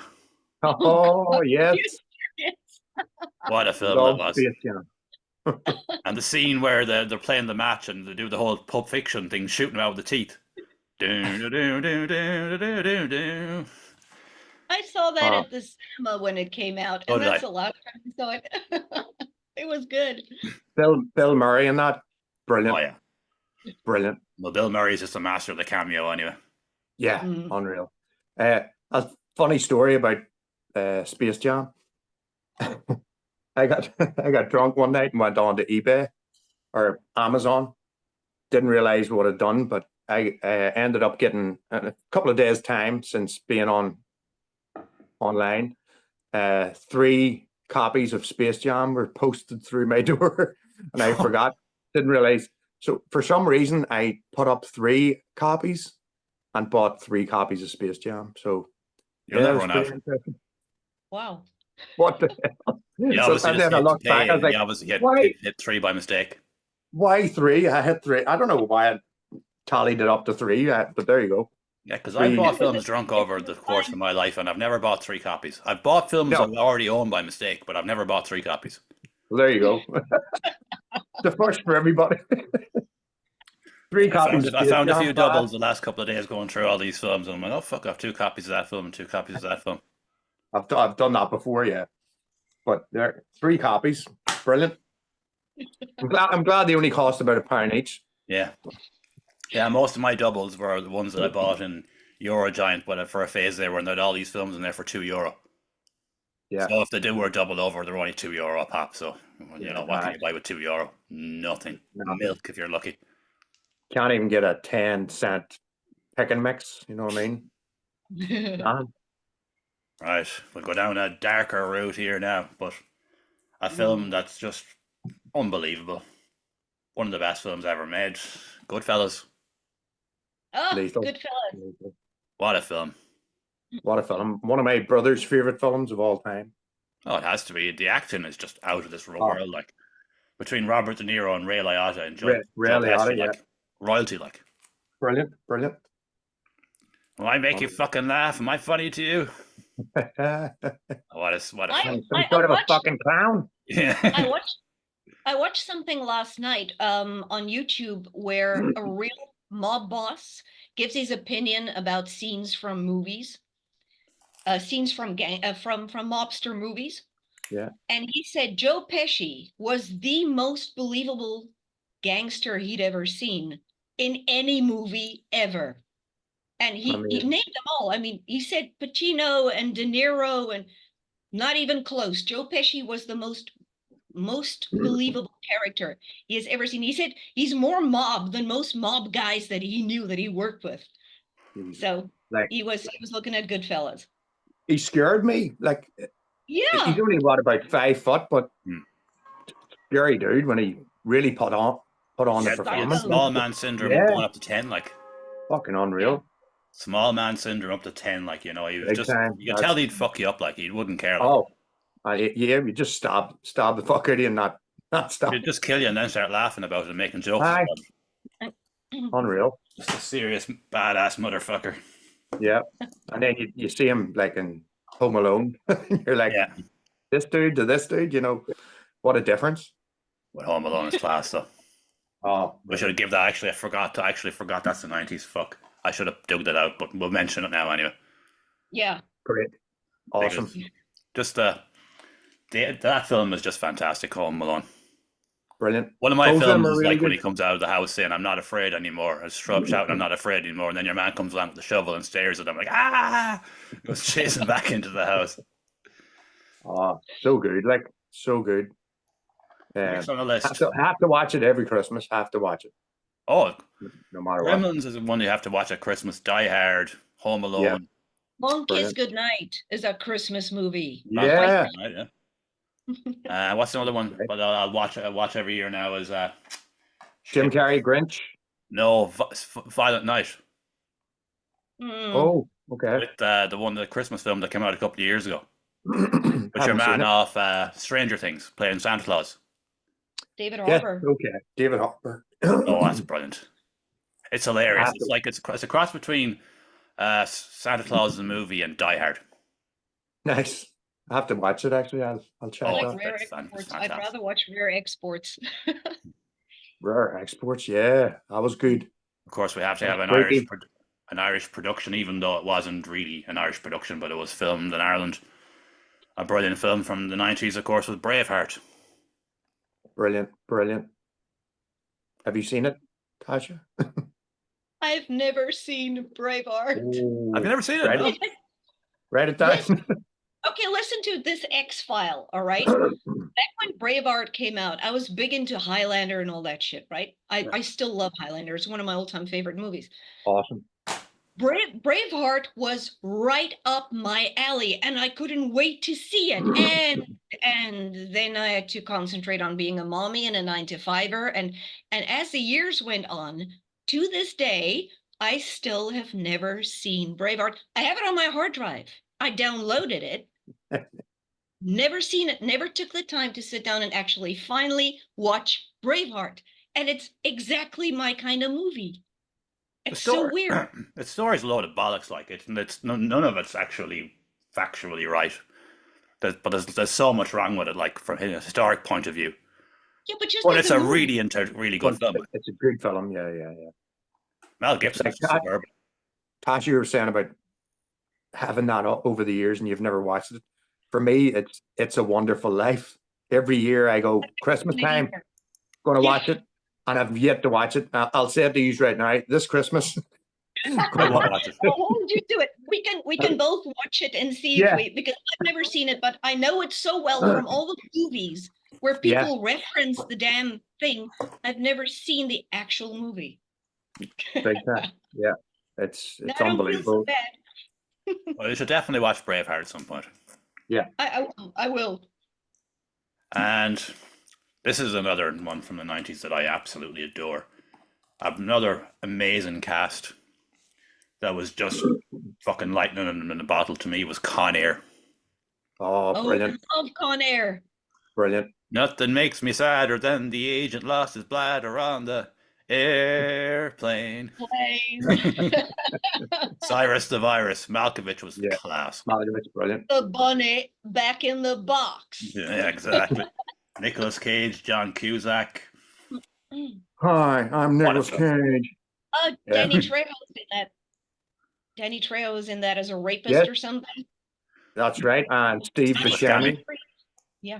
Oh, yes. What a film Love that was. Space Jam. And the scene where they're playing the match and they do the whole Pulp Fiction thing, shooting out with the teeth. I saw that at the cinema when it came out, Oh, and did that's I? the last time I saw it. It was good. Bill Murray in that. Brilliant. Oh yeah. Brilliant. Well, Bill Murray's just a master of the cameo anyway. Yeah. Mm. Unreal. A funny story about Space Jam. I got drunk one night and went on to eBay or Amazon. Didn't realize what I'd done, but I ended up getting a couple of days' time since being online. 3 copies of Space Jam were posted through my door, and I forgot. Didn't realize. So for some reason, I put up 3 copies and bought 3 copies of Space Jam. So You'll yeah, it never was run out. pretty interesting. Wow. What the hell? You So, obviously and just then I hit to looked back. pay, I was and you like, obviously why? hit 3 by mistake. Why 3? I had 3. I don't know why I tallied it up to 3, but there you go. Yeah, because I 3. bought films drunk over the course of my life, and I've never bought 3 copies. I've bought films No. I've already owned by mistake, but I've never bought 3 copies. Well, there you go. The first for everybody. 3 copies of I Space found a Jam, few class. doubles the last couple of days going through all these films, and I'm like, oh fuck, I have 2 copies of that film and 2 copies of that film. I've done that before, yeah. But there, 3 copies, brilliant. I'm glad they only cost about £1 each. Yeah, yeah. Most of my doubles were the ones that I bought in Eurogiant, but for a phase there, when they had all these films in there for €2. Yeah. So if they do were doubled over, they're only €2 a pop. So you know, what can Aye. you buy with €2? Nothing. Nothing. Milk if you're lucky. Can't even get a 10-cent pick and mix. You know what I mean? Nah. Right, we'll go down a darker route here now, but a film that's just unbelievable. One of the best films ever made. Goodfellas. Oh, Lethal. Goodfellas. What a film. What a film. One of my brother's favorite films of all time. Oh, it has to be. The acting is just out of this world. Like between Robert De Niro and Ray Liotta and Joe Ray Liotta, Pesci, yeah. like royalty, like. Brilliant, brilliant. Well, I make you fucking laugh. Am I funny to you? Some What a I sort of a watched fucking clown. I yeah. watched I watched something last night on YouTube where a real mob boss gives his opinion about scenes from movies, scenes from from mobster movies. Yeah. And he said Joe Pesci was the most believable gangster he'd ever seen in any movie ever. And I he mean, named them all. I mean, he said Pacino and De Niro, and not even close. Joe Pesci was the most believable character he has ever seen. He said he's more mob than most mob guys that he knew that he worked with. Jesus. So Like he was looking at Goodfellas. he scared me. Like he's Yeah. only what about 5 foot, but Hmm. scary dude when he really put on the Yeah, performance. small man syndrome Yeah, going up to 10, like fucking Yeah. unreal. small man syndrome up to 10, like, you know, he was Big just, time. you could tell he'd fuck you up, like, he wouldn't care. Like, Oh, yeah, you just stab the fuck out of you and not stop. he'd just kill you and then start laughing about it and making jokes Aye, about it. unreal. Just a serious badass motherfucker. Yeah, and then you see him like in Home Alone. You're like, Yeah. this dude to this dude. You know what a difference. With Home Alone is class, though. Oh, We should have given that. Actually, I forgot that's the 90s. Fuck. I should have dug that out, but we'll mention it now anyway. Yeah. great, awesome. Just that film is just fantastic. Home Alone. Brilliant. One of my Both of them films are is really like when good. he comes out of the house saying, "I'm not afraid anymore." I shouting, "I'm not afraid anymore," and then your man comes along with the shovel and stares at him like, "Ah!" Goes chasing back into the house. Oh, so good, like so good. Next on the list. Have to watch it every Christmas. Have to watch it, Oh, no matter what. Gremlins is one you have to watch at Christmas. Die Hard, Home Alone. Yeah. Long Kiss Brilliant. Goodnight is a Christmas movie. Yeah. Right, yeah. What's another one? Right. But I'll watch every year now is Jim Carrey, Grinch. no Violent Night Mm. Oh, okay. with the Christmas film that came out a couple of years ago with your Haven't man seen it. off Stranger Things playing Santa Claus. David Yes, Harbour. okay. David Harbour. Oh, that's brilliant! It's hilarious. Have It's to. like it's a cross between Santa Claus the movie and Die Hard. Nice. I have to watch it actually. I'll check Oh, I it like out. rare it's exports. fantastic. I'd rather watch rare exports. Rare exports. Yeah, that was good. Of course, we have to have an Freaky. Irish production, even though it wasn't really an Irish production, but it was filmed in Ireland. A brilliant film from the 90s, of course, was Braveheart. Brilliant, brilliant. Have you seen it, Tasha? I've never seen Braveheart. Have you never seen it? Write No? it, write it down. Listen, okay, listen to this X-File, all right? Back when Braveheart came out, I was big into Highlander and all that shit, right? I still love Highlander. It's one of my all-time favorite movies. Awesome. Braveheart was right up my alley, and I couldn't wait to see it. And then I had to concentrate on being a mommy and a 9-to-5er. And as the years went on, to this day, I still have never seen Braveheart. I have it on my hard drive. I downloaded it. Never seen it, never took the time to sit down and actually finally watch Braveheart. And it's exactly my kind of movie. It's so weird. The story's a load of bollocks, like it, and it's none of it's actually factually right. But there's so much wrong with it, like from a historic point of view. Yeah, but just But as it's a a movie. really good film. It's a good film. Yeah. Mel Gibson Like is that. superb. Tasha, you were saying about having that over the years and you've never watched it. For me, it's a wonderful life. Every year I go Christmas time, going to watch it, and I've yet to watch it. I'll say it to you right now. This Christmas, I won't watch it. I'll hold you to it. We can both watch it and see Yeah. if because I've never seen it, but I know it so well from all the movies where Yeah. people reference the damn thing. I've never seen the actual movie. big time. Yeah, it's I don't feel unbelievable. so bad. Well, you should definitely watch Braveheart at some point. I will. And this is another one from the 90s that I absolutely adore. Another amazing cast that was just fucking lightning in a bottle to me was Con Air. Oh, Oh, brilliant, I love Con Air. brilliant. Nothing makes me sadder than the agent lost his bladder on the Airplane. Plane. Cyrus the Virus. Malkovich was Yeah. class. Malkovich's brilliant. The bunny back in the box. Yeah, exactly. Nicolas Cage, John Cusack. Hi, I'm What a Nicolas film. Cage. Yeah. Danny Trejo's in that. Danny Trejo is in that as a rapist Yes. or something. That's right. And Steve Steve Buscemi. Buscemi. Yeah.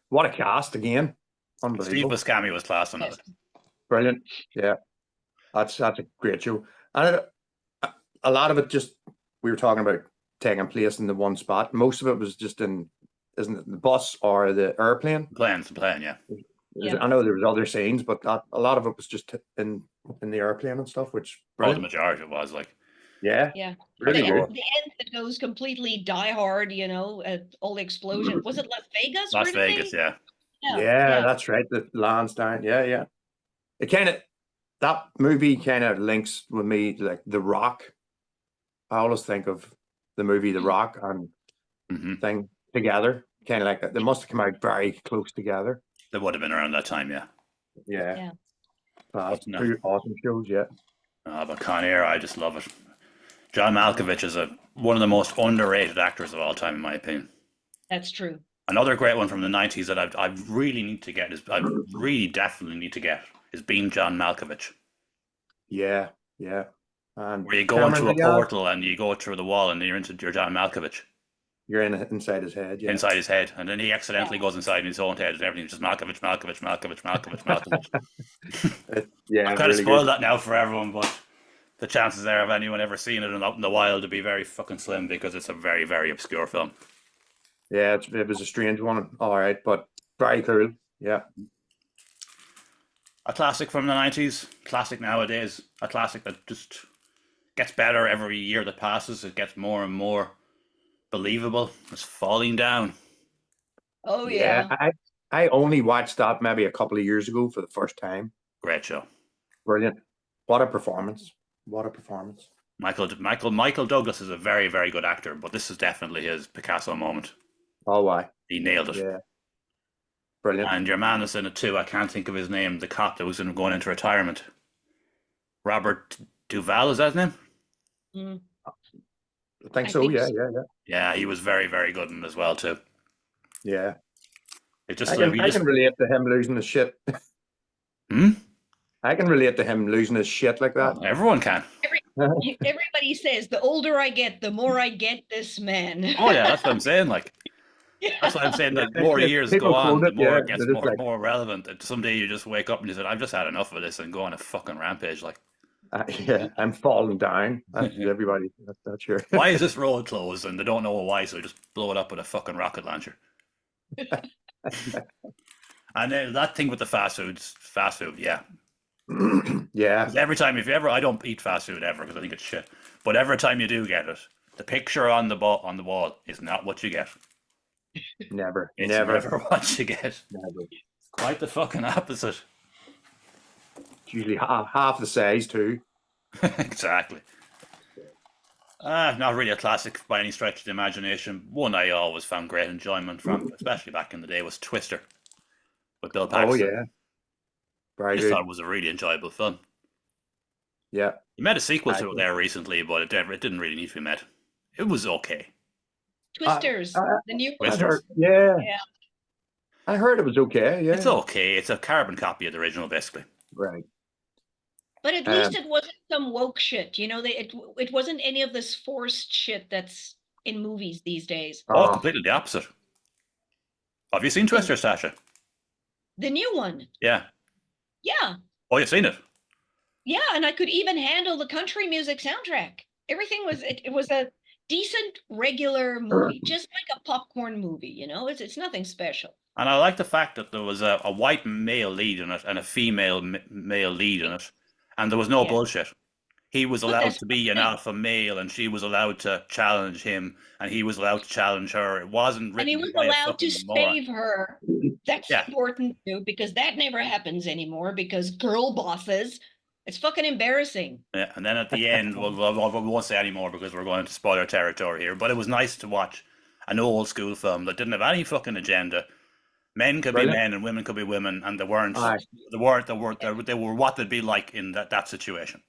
What a cast again. Steve Unbelievable. Buscemi was class on it. Yes. Brilliant. Yeah. That's a great show. And a lot of it just, we were talking about taking place in the one spot. Most of it was just in, isn't it the bus or the airplane? Playing, yeah. Yeah. I know there was other scenes, but a lot of it was just in the airplane and stuff, which Well, the brilliant. majority was like. Yeah. Yeah. Really the, good. the end that goes completely Die Hard, all the explosion. Was it Las Vegas? Las Where did Vegas, they? yeah. Yeah, that's right. The lands down. Yeah, yeah. It kind of, that movie kind of links with me like The Rock. I always think of the movie The Rock and thing together. Kind of like they must have come out very close together. They would have been around that time, yeah. Yeah. But no. Two awesome shows, yeah. But Con Air, I just love it. John Malkovich is one of the most underrated actors of all time, in my opinion. That's true. Another great one from the 90s that I really need to get definitely need to get is Being John Malkovich. Yeah, yeah. And where you go into a portal and you go through the wall and you're John Malkovich. You're inside his head, yeah. Inside his head. And then he accidentally goes inside his own head and everything's just Malkovich. Yeah. I've kind of spoiled that now for everyone, but the chances there of anyone ever seeing it out in the wild to be very fucking slim because it's a very, very obscure film. Yeah, it was a strange one. All right, but very cool. Yeah. A classic from the 90s, classic nowadays, a classic that just gets better every year that passes. It gets more and more believable. It's Falling Down. Oh, yeah. I only watched that maybe a couple of years ago for the first time. Great show. Brilliant. What a performance. What a performance. Michael Douglas is a very, very good actor, but this is definitely his Picasso moment. Oh, why? He nailed it. Yeah. Brilliant. And your man is in it too. I can't think of his name. The cop that was going into retirement. Robert Duvall, is that his name? I think so. Yeah. Yeah, he was very, very good in it as well too. Yeah. It just I can relate to him losing his shit. I can relate to him losing his shit like that. Oh, everyone can. Everybody says the older I get, the more I get this man. Oh yeah, that's what I'm saying. Like, that's what I'm saying. The more years go on, the more it gets more relevant. And someday you just wake up and you say, "I've just had enough of this," and go on a fucking rampage. Like, yeah, I'm falling down. That's everybody. That's sure. Why is this road closed? And they don't know why, so they just blow it up with a fucking rocket launcher. And that thing with the fast food, yeah. Yeah. Every time, I don't eat fast food ever because I think it's shit. But every time you do get it, the picture on the wall is not what you get. Never. It's never what you get. Never. Quite the fucking opposite. It's usually half the size too. Exactly. Not really a classic by any stretch of the imagination. One I always found great enjoyment from, especially back in the day, was Twister with Bill Paxton. Oh yeah. Very I just good. thought it was a really enjoyable film. Yeah. He made a sequel to it there recently, but it didn't really need to be made. It was okay. Twisters, the new one. Yeah. I heard it was okay. Yeah. It's okay. It's a carbon copy of the original, basically. Right. But at least it wasn't some woke shit. It wasn't any of this forced shit that's in movies these days. Oh, completely the opposite. Have you seen Twister, Sasha? The new one. Yeah. Yeah. Oh, you've seen it? Yeah, and I could even handle the country music soundtrack. Everything was it was a decent regular movie, just like a popcorn movie, it's nothing special. And I like the fact that there was a white male lead in it and a female male lead in it, and there was no bullshit. He was allowed to be an alpha male, and she was allowed to challenge him, and he was allowed to challenge her. It wasn't written. And he was allowed to save her. That's important too, because that never happens anymore. Because girl bosses, it's fucking embarrassing. Yeah, and then at the end, we won't say any more because we're going into spoiler territory here. But it was nice to watch an old school film that didn't have any fucking agenda, Men could be Brilliant. men and women could be women, and they weren't. Aye, They were what they'd be like in that situation.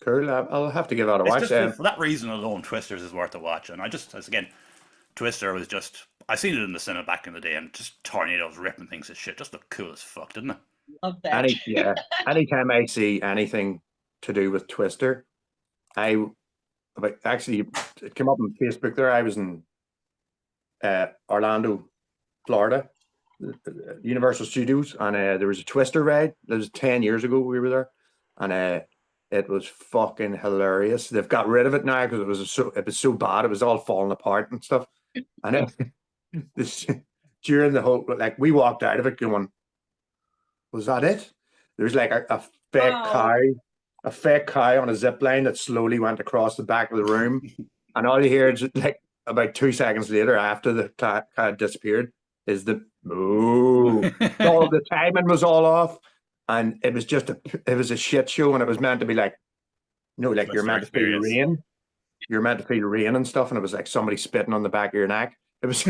cool. I'll have to give that a It's watch. just for that reason alone, Twisters is worth a watch. And again, Twister was just. I seen it in the cinema back in the day, and just tornadoes ripping things to shit just looked cool as fuck, didn't it? Love that. Anytime I see anything to do with Twister, actually it came up on Facebook there. I was in Orlando, Florida, Universal Studios, and there was a Twister ride. That was 10 years ago we were there, and it was fucking hilarious. They've got rid of it now because it was so bad. It was all falling apart and stuff. And this during the whole, like, we walked out of it going, was that it? There was like a fake Wow. cow on a zip line that slowly went across the back of the room, and all you hear is, like, about 2 seconds later, after the cow disappeared, is the moo. All the timing was all off, and it was a shit show, and it was meant to be like, like you're Twister meant to feel experience. rain. You're meant to feel rain and stuff, and it was like somebody spitting on the back of your neck. It was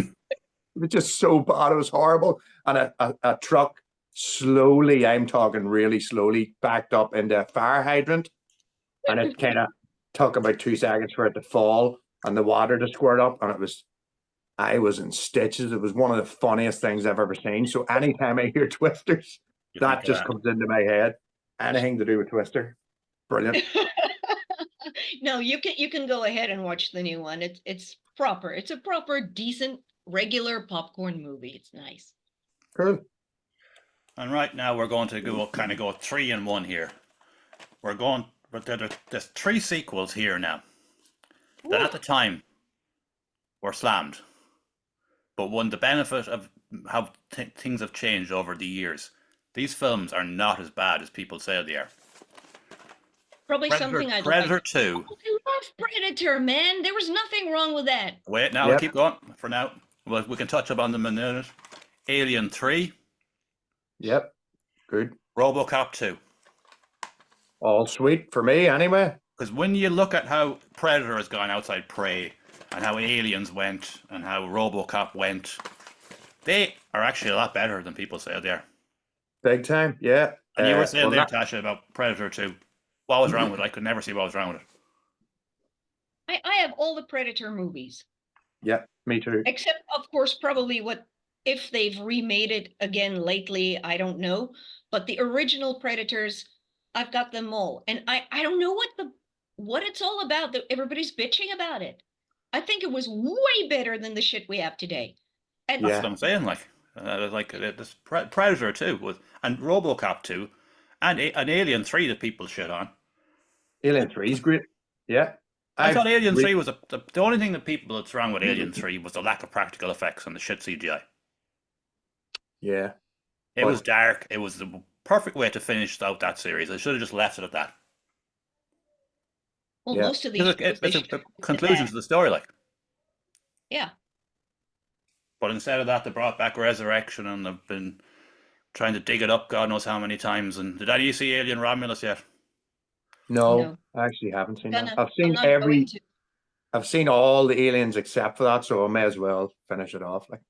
just so bad. It was horrible. And a truck slowly, I'm talking really slowly, backed up into a fire hydrant, and it kind of took about 2 seconds for it to fall and the water to squirt up, and I was in stitches. It was one of the funniest things I've ever seen. So anytime I hear Twisters, You that think of just that. comes into my head. Anything to do with Twister, brilliant. No, you can go ahead and watch the new one. It's proper. It's a proper, decent, regular popcorn movie. It's nice. Cool. And right now we're going to go 3-in-1 here. There's 3 sequels here now that at the time were slammed, but the benefit of how things have changed over the years, these films are not as bad as people say they are. Probably something I'd Predator like. 2. Oh, I love Predator, man. There was nothing wrong with that. Wait, now Yep. I'll keep going for now. Well, we can touch upon them in a minute. Alien 3, Yep. Good. RoboCop 2. All sweet for me anyway. Because when you look at how Predator has gone outside Prey, and how Aliens went, and how RoboCop went, they are actually a lot better than people say they are. Big time. Yeah. And you were saying there, Tasha, about Predator 2. What was wrong with it? I could never see what was wrong with it. I have all the Predator movies. Yeah, me too. Except, of course, probably if they've remade it again lately, I don't know. But the original Predators, I've got them all. And I don't know what it's all about that everybody's bitching about it. I think it was way better than the shit we have today. And That's what I'm saying. This Predator 2 and RoboCop 2, and an Alien 3 that people shit on. Alien 3 is great. Yeah. I thought Alien 3 was the only thing that's wrong with Alien 3 was the lack of practical effects and the shit CGI. Yeah. It was dark. It was the perfect way to finish out that series. I should have just left it at that. well, Yeah. most of these It's a conclusion to the story, like. Yeah. But instead of that, they brought back Resurrection, and they've been trying to dig it up God knows how many times. And did any of you see Alien Romulus yet? No, I actually haven't seen that. I'm not going to. I've seen all the Aliens except for that, so I may as well finish it off. Like,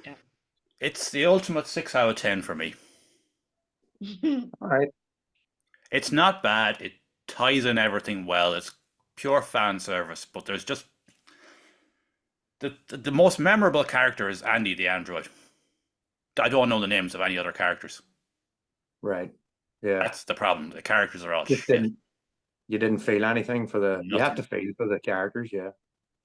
Yeah. It's the ultimate 6 out of 10 for me. all right. It's not bad. It ties in everything well. It's pure fan service, but there's just the most memorable character is Andy the android. I don't know the names of any other characters. Right. Yeah. That's the problem. The characters are all Just shit. You didn't feel anything for the. You have to Nothing. feel for the characters, yeah.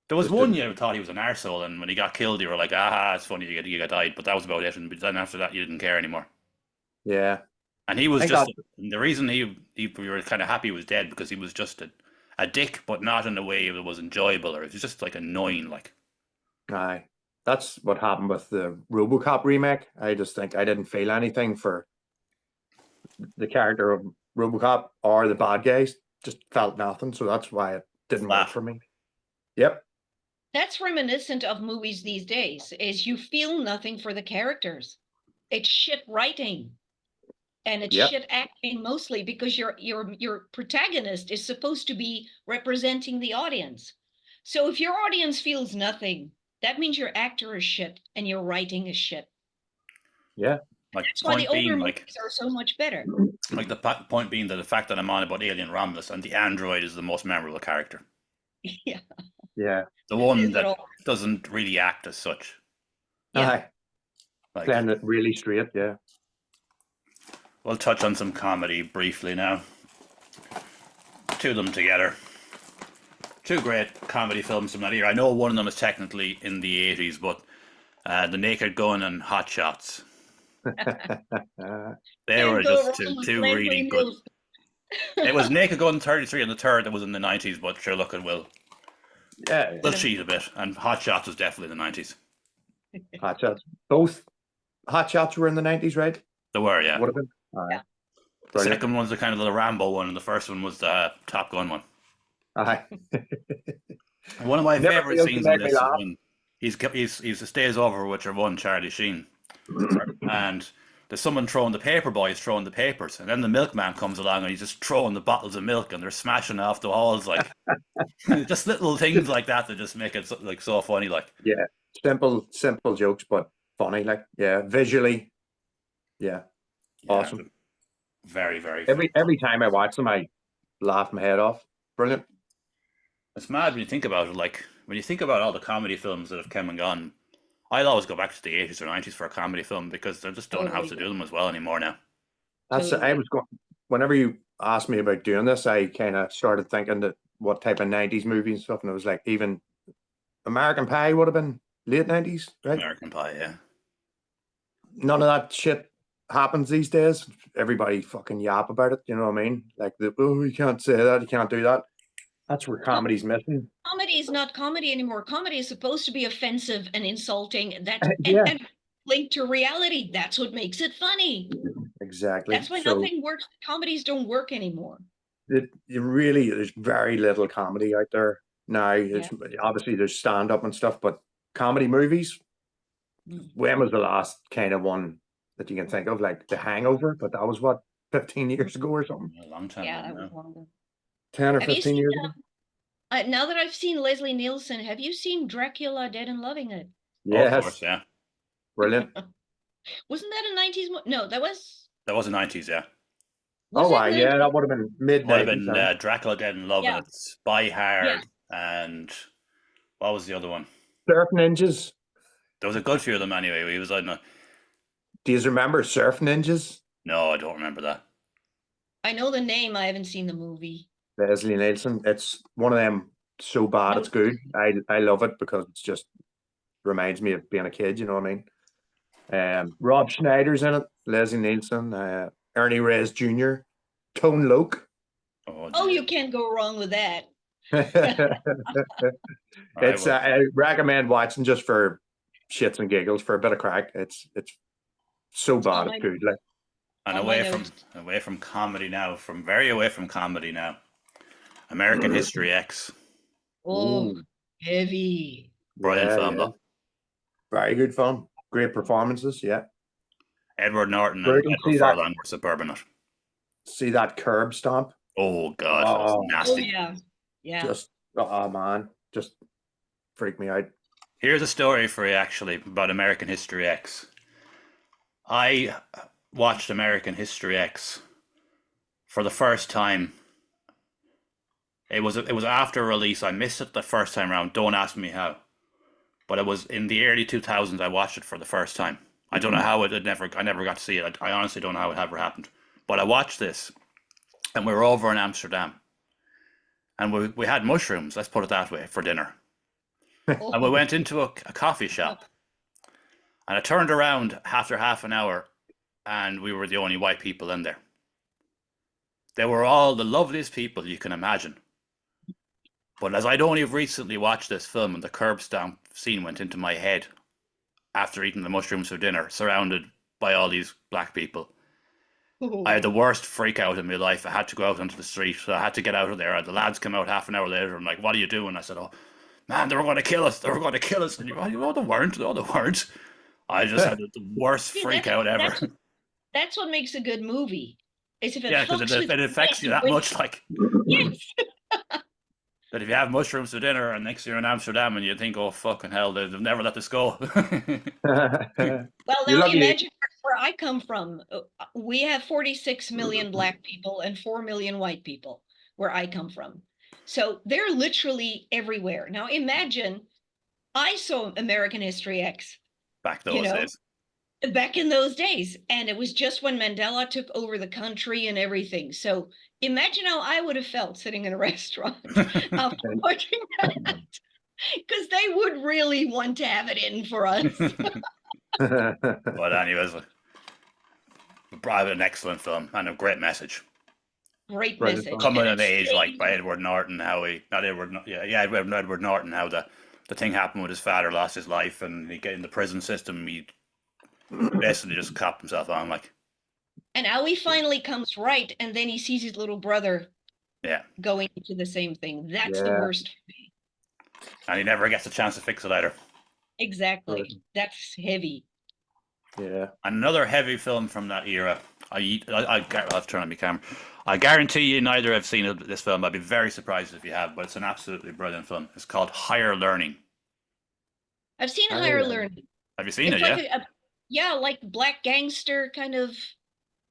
There was Just one you thought he was an arsehole, and when he got killed, you were like, "Ah, it's funny you got died," but that was about it. And then after that, you didn't care anymore. Yeah. And he was I just the reason we were kind of happy he was dead, because he was just a dick, but not in a way that was enjoyable, or it was just like annoying. Like, Aye. That's what happened with the RoboCop remake. I just think I didn't feel anything for the character of RoboCop or the bad guys. Just felt nothing, so that's why it didn't work for me. Yep. That's reminiscent of movies these days, is you feel nothing for the characters. It's shit writing. And it's shit acting mostly, because your protagonist is supposed to be representing the audience. So if your audience feels nothing, that means your actor is shit and your writing is shit. Yeah. Like, That's why the point older being, movies like, are so much better. point being that the fact that I'm on about Alien Romulus and the android is the most memorable character. Yeah. Yeah. The one Is it that all? doesn't really act as such. Yeah. Aye. Like, Playing it really straight, yeah. we'll touch on some comedy briefly now. Two of them together. Two great comedy films from that era. I know one of them is technically in the 80s, but The Naked Gun and Hot Shots. They Can't were go just wrong with two Leslie really good. Nielsen. It was Naked Gun 33 and the third that was in the 90s, but sure, look, we'll Yeah. cheat a bit. And Hot Shots was definitely the 90s. Hot Shots. Both Hot Shots were in the 90s, right? They were, yeah. Would have been. Aye. Yeah. The second one's the kind of the Rambo one, and the first one was the Top Gun one. Aye. One of my Never favorite fails to scenes in make me this is laugh. when he stays over with your one Charlie Sheen, and there's someone throwing the paper boys throwing the papers, and then the milkman comes along and he's just throwing the bottles of milk, and they're smashing off the walls, like just little things like that just make it so funny, like. Yeah. Simple jokes, but funny. Like, yeah, visually. Yeah. Awesome. Very, very. Every time I watch them, I laugh my head off. Brilliant. It's mad when you think about it. Like, when you think about all the comedy films that have come and gone, I'll always go back to the 80s or 90s for a comedy film because they just don't know how to do them as well anymore now. I was going. Whenever you asked me about doing this, I kind of started thinking that what type of 90s movie and stuff, and it was like even American Pie would have been late 90s, right? American Pie, yeah. None of that shit happens these days. Everybody fucking yap about it. You know what I mean? Like, you can't say that, you can't do that. That's where comedy's missing. Comedy is not comedy anymore. Comedy is supposed to be offensive and insulting. Yeah. And linked to reality. That's what makes it funny. Exactly. That's why nothing works. Comedies don't work anymore. There's very little comedy out there now. Obviously there's stand-up and stuff, but comedy movies, when was the last kind of one that you can think of? Like The Hangover, but that was what, 15 years ago or something? A long time Yeah, ago that now. was longer. 10 or Have you 15 years ago? Now that I've seen Leslie Nielsen, have you seen Dracula Dead and Loving It? Oh, of Yes. course, yeah. Brilliant. Wasn't that a 90s? No, that was. That was the 90s, yeah. Was Oh, it yeah, 90s? that would have been mid Might have 90s. been Dracula Dead and Loving Yeah. It, Spy Hard, Yeah. and what was the other one? Surf Ninjas. There was a good few of them anyway. He was, I don't know. Do you remember Surf Ninjas? No, I don't remember that. I know the name. I haven't seen the movie. Leslie Nielsen. It's one of them so bad it's good. I love it because it's just reminds me of being a kid, you know what I mean? Rob Schneider's in it, Leslie Nielsen, Ernie Reyes Jr., Tone Loc. Oh, you can't go wrong with that. It's I recommend watching just for shits and giggles, for a bit of crack. It's so bad it's good. Like, and away from comedy now, very away from comedy now. American History X. Oh, heavy. Brilliant film, though. Very good film. Great performances, yeah. Edward Norton and Edward Furlong were superb in it. See that curb stomp? Oh, God, that was nasty. Oh, yeah. Yeah. Man, just freaked me out. Here's a story for you, actually, about American History X. I watched American History X for the first time. It was after release. I missed it the first time around. Don't ask me how. But it was in the early 2000s I watched it for the first time. I don't know how I never got to see it. I honestly don't know how it ever happened. But I watched this, and we were over in Amsterdam. And we had mushrooms, let's put it that way, for dinner. And we went into a coffee shop. And I turned around after half an hour, and we were the only white people in there. They were all the loveliest people you can imagine. But as I'd only recently watched this film, and the curb stomp scene went into my head after eating the mushrooms for dinner, surrounded by all these black people, I had the worst freak out in my life. I had to go out onto the street, so I had to get out of there. And the lads came out half an hour later and like, "What are you doing?" I said, "Oh, man, they were going to kill us. They were going to kill us." And you go, "Oh, they weren't. No, they weren't." I just had the worst freak out ever. That's what makes a good movie. Is if it because it affects you that much. Like, yes. That if you have mushrooms for dinner and next year in Amsterdam and you think, oh fucking hell, they've never let this go. Well, You're now lucky. imagine where I come from. We have 46 million black people and 4 million white people where I come from. So they're literally everywhere. Now imagine I saw American History X, Back you those know, days. back in those days. And it was just when Mandela took over the country and everything. So imagine how I would have felt sitting in a restaurant after watching that. Because they would really want to have it in for us. But anyways, probably an excellent film and a great message. Great Brilliant. message. Coming And of it age, like stayed- by Edward Norton, how he not Edward, yeah, Edward Norton, how the thing happened with his father, lost his life, and he get in the prison system. He basically just copped himself on, like, And how he finally comes right, and then he sees his little brother yeah, going into the same thing. That's the Yeah. worst for me. and he never gets a chance to fix it either. Exactly. Right. That's heavy. Yeah. Another heavy film from that era. I'll have to turn on my camera. I guarantee you neither have seen this film. I'd be very surprised if you have, but it's an absolutely brilliant film. It's called Higher Learning. I've seen Higher Higher Learning. Learning. Have you seen It's it? like Yeah. yeah, like black gangster kind of.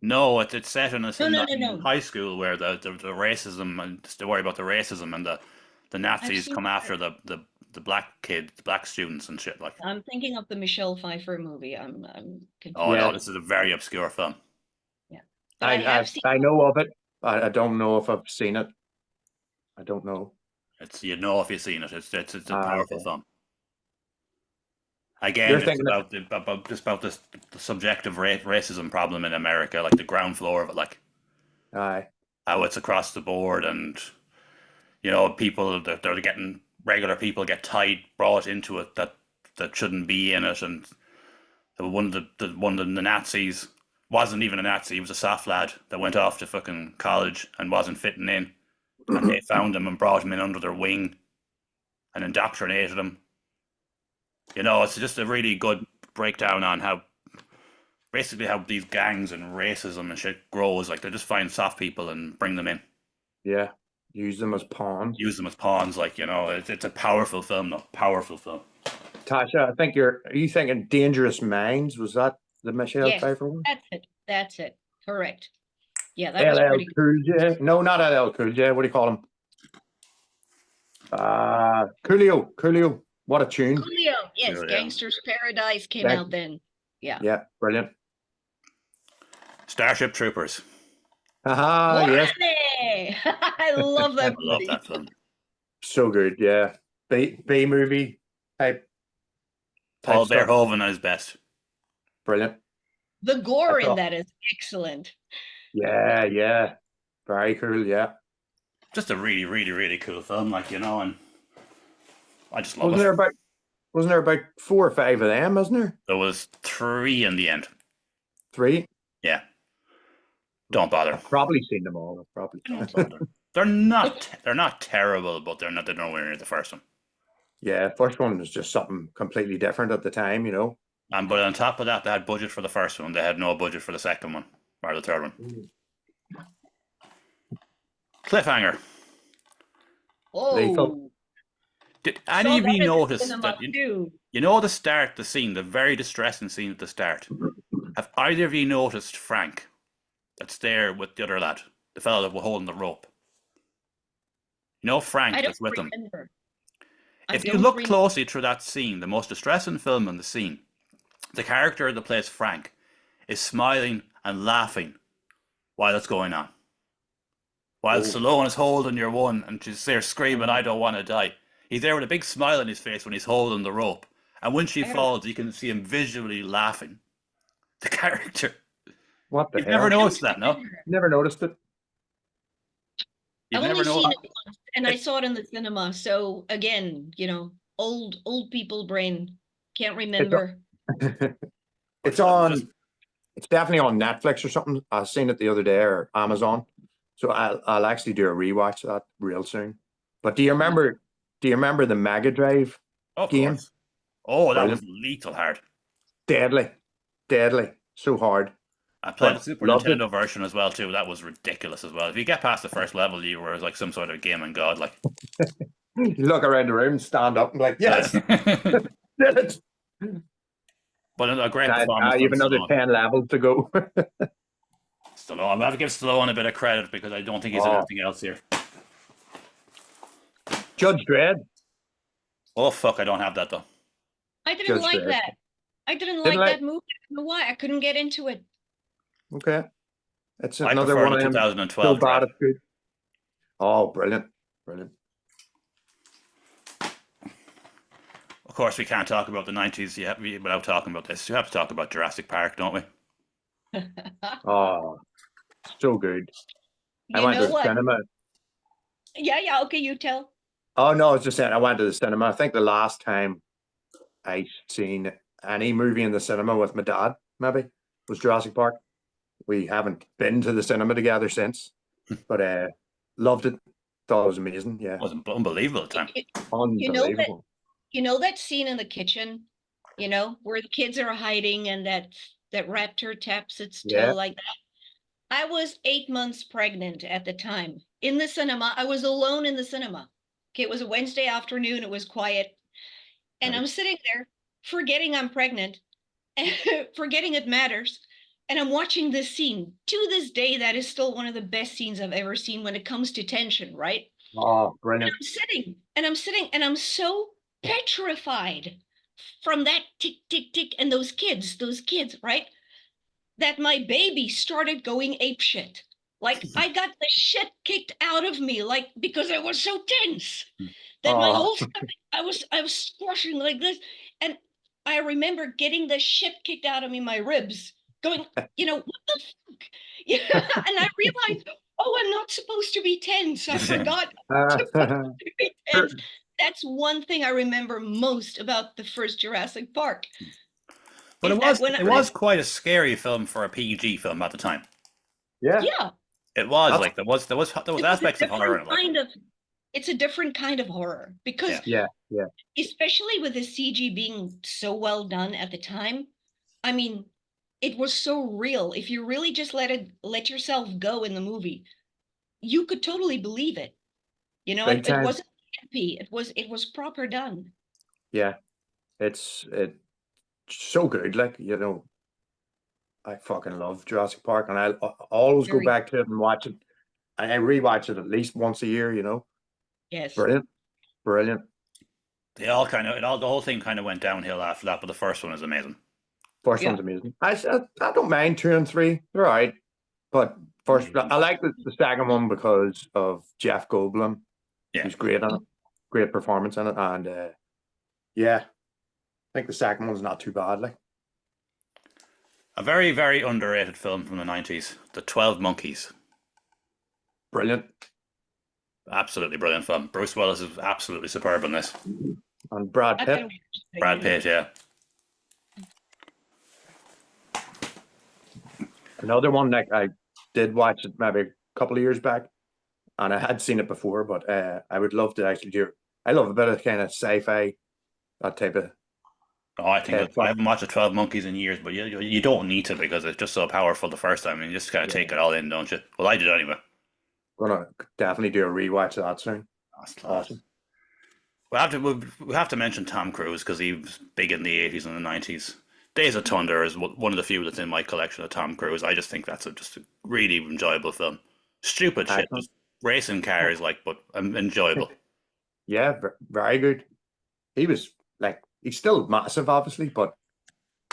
No, it's set in No. high school where the racism and they worry about the racism and the Nazis seen come it. after the black kids, the black students and shit like. I'm thinking of the Michelle Pfeiffer movie. I'm confused. Oh Yeah. no, this is a very obscure film. But I have seen. I know of it. I don't know if I've seen it. I don't know. It's if you've seen it. It's a powerful Okay. film. Again, You're it's thinking about this the subjective racism problem in America, like the ground floor of it, like Aye. how it's across the board, and you know, people that they're getting regular people get brought into it that shouldn't be in it, and one of the Nazis wasn't even a Nazi; he was a soft lad that went off to fucking college and wasn't fitting in, and they found him and brought him in under their wing and indoctrinated him. You know, it's just a really good breakdown on how basically how these gangs and racism and shit grows. Like they just find soft people and bring them in, Yeah. Use them as pawns. use them as pawns. Like, you know, it's a powerful film, though. Powerful film. Tasha, I think are you thinking Dangerous Minds? Was that the Michelle Yes, Pfeiffer one? That's it. Correct. Yeah, that was LL pretty. Cool J. No, not LL Cool J. What do you call him? Coolio. What a tune. Coolio. Yes, Yeah. Gangster's Paradise came That- out then. Yeah. Yeah, brilliant. Starship Troopers. Haha, yes. Warane! I love that I love movie. that film. So good, yeah. B movie type. Paul stuff. Verhoeven at his best. Brilliant. The gore I in thought- that is excellent. Yeah. Very cool, yeah. Just a really, really, really cool film, like, you know, and I just love Wasn't there about 4 or 5 of them, isn't there? There was 3 in the end. 3? Yeah. Don't bother. I've probably seen them all. I've probably Don't bother. They're not terrible, but they're nowhere near the first one. Yeah, first one was just something completely different at the time, you know. But on top of that, they had budget for the first one. They had no budget for the second one or the third one. Cliffhanger. Oh, Did any of you notice that that you know the scene, the very distressing scene at the start? Have either of you noticed Frank that's there with the other lad, the fellow that was holding the rope? You know Frank I don't that's with him. remember. If you look closely through that scene, the most distressing film in the scene, the character that plays Frank is smiling and laughing while it's going on. While Stallone is holding your one and she's there screaming, "I don't want to die." He's there with a big smile on his face when he's holding the rope. And when she falls, you can see him visually laughing. The character. What the You've hell? never noticed that, no? Never noticed it. You've I've never only seen noticed. it once, and I saw it in the cinema. So again, old people brain can't remember. It's So on. just- It's definitely on Netflix or something. I seen it the other day or Amazon. So I'll actually do a rewatch of that real soon. But do you remember the Mega Drive Of game? course. Oh, that Brilliant. was lethal hard. Deadly. So hard. I played the But Super loved it. Nintendo version as well too. That was ridiculous as well. If you get past the first level, you were like some sort of gaming god. Like, You look around the room, stand up, and be like, yes, but did it. a great performance You from have another Stallone. 10 levels to go. Stallone. I'm going to give Stallone a bit of credit because I don't think he's in Oh, anything else here. Judge Dredd. Oh fuck! I don't have that though. I didn't Judge like Dredd. that. I didn't Didn't like like. that movie. I don't know why. I couldn't get into it. Okay. It's I another prefer one the of them. So 2012 bad Dread. it's good. Oh, brilliant. Brilliant. Of course, we can't talk about the 90s without talking about this. We have to talk about Jurassic Park, don't we? Oh, so good. I You went to know the what? cinema. Yeah, okay, you tell. Oh, no, I was just saying, I went to the cinema. I think the last time I seen any movie in the cinema with my dad, maybe, was Jurassic Park. We haven't been to the cinema together since, but loved it. Thought it was amazing. Yeah. It was unbelievable at the time. You know that Unbelievable. scene in the kitchen, where the kids are hiding and that raptor taps its toe Yeah. like that. I was 8 months pregnant at the time in the cinema. I was alone in the cinema. Okay, it was a Wednesday afternoon. It was quiet. And Right. I'm sitting there forgetting I'm pregnant, forgetting it matters. And I'm watching this scene. To this day, that is still one of the best scenes I've ever seen when it comes to tension, right? Oh, And brilliant. I'm sitting, and I'm so petrified from that tick, tick, tick, and those kids, right? That my baby started going apeshit. Like I got the shit kicked out of me, like because I was so tense that my Oh, whole stomach, I was squashing like this. And I remember getting the shit kicked out of me, my ribs, going, what the fuck? Yeah. And I realized, oh, I'm not supposed to be tense. I forgot I'm supposed to be tense. That's one thing I remember most about the first Jurassic Park. But Is that when it was quite a scary film for a PG film at the time. yeah. yeah, It was That's, like there was it was a aspects of horror in different it. Like, kind of it's a different kind of horror because yeah. yeah. especially with the CG being so well done at the time, I mean, it was so real. If you really just let yourself go in the movie, you could totally believe it. Big It time. wasn't campy. It was proper done. Yeah. It's so good. Like, I fucking love Jurassic Park, and I always go Very back to it and watch it. I rewatch it at least once a year. yes. Brilliant, brilliant. The whole thing kind of went downhill after that, but the first one is amazing. First Yeah. one's amazing. I don't mind 2 and 3. They're all right, but first I like the second one because of Jeff Goldblum. Yeah. He's great on it, great performance in it, and yeah, I think the second one's not too bad. Like, A very, very underrated film from the 90s, The 12 Monkeys. brilliant. Absolutely brilliant film. Bruce Willis is absolutely superb in this. And Brad I Pitt. gotta watch it Brad again. Pitt, yeah. Another one that I did watch it maybe a couple of years back, and I had seen it before, but I would love to actually do. I love a bit of kind of sci-fi, that type of. Oh, I haven't watched The 12 Monkeys in years, but you don't need to because it's just so powerful the first time. And you just kind of take it all in, don't you? Well, I did anyway. Gonna definitely do a rewatch of that soon. That's class. Awesome. We have to mention Tom Cruise because he was big in the 80s and the 90s. Days of Thunder is one of the few that's in my collection of Tom Cruise. I just think that's just a really enjoyable film. Stupid shit, Excellent. just racing cars, but enjoyable. Yeah, very good. He was like, he's still massive, obviously, but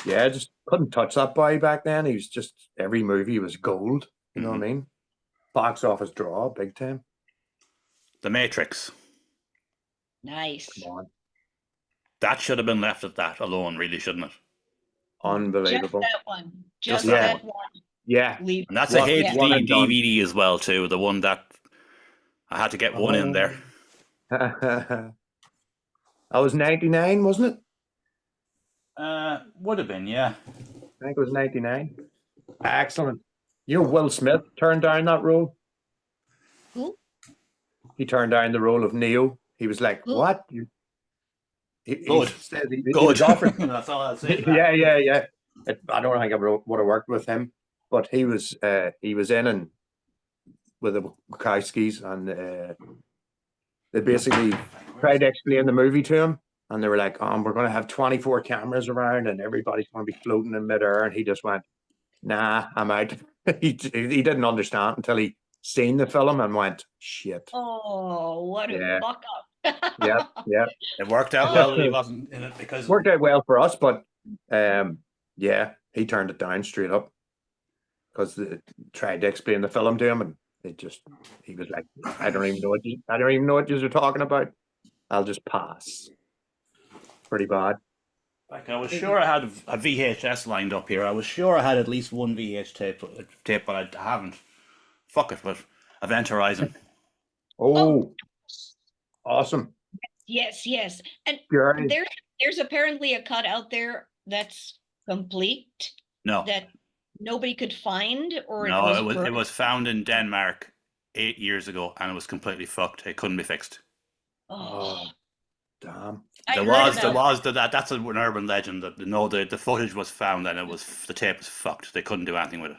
yeah, just couldn't touch that boy back then. He was just, every movie was gold. You know what I mean? Box office draw, big time. The Matrix. Nice. Come on. That should have been left at that alone, really, shouldn't it? Unbelievable. Just that one. Just Just that that one. Yeah. Leave. And that's What- a what HD I've done. DVD as well, too. The one that I had to get one in there. That was 99, wasn't it? Would have been, yeah. I think it was 99. Excellent. Will Smith turned down that role. Who? He turned down the role of Neo. He was like, Who? what? Good. Said he Good. was offered. That's all I'll say. Yeah. I don't think I would have worked with him. but he was in and with the Wachowskis, and they basically tried to explain the movie to him, and they were like, we're going to have 24 cameras around, and everybody's going to be floating in midair," and he just went, "Nah, I'm out." he didn't understand until he seen the film and went, "Shit." Oh, what a Yeah. fuck Yeah, up. yeah. It worked out well that he wasn't in it because Worked out well for us, but yeah, he turned it down straight up because they tried to explain the film to him, and he was like, I don't even know what you're talking about. I'll just pass." Pretty bad. like I was sure I had a VHS lined up here. I was sure I had at least one tape, but I haven't. Fuck it, but Event Horizon. Oh, awesome. Yes, yes. And Gary. there's apparently a cut out there that's complete No, that nobody could find, or no, it it was was burned. found in Denmark 8 years ago, and it was completely fucked. It couldn't be fixed. Oh, Damn. I There heard was about that's an urban legend that the footage was found and the tape was fucked. They couldn't do anything with it.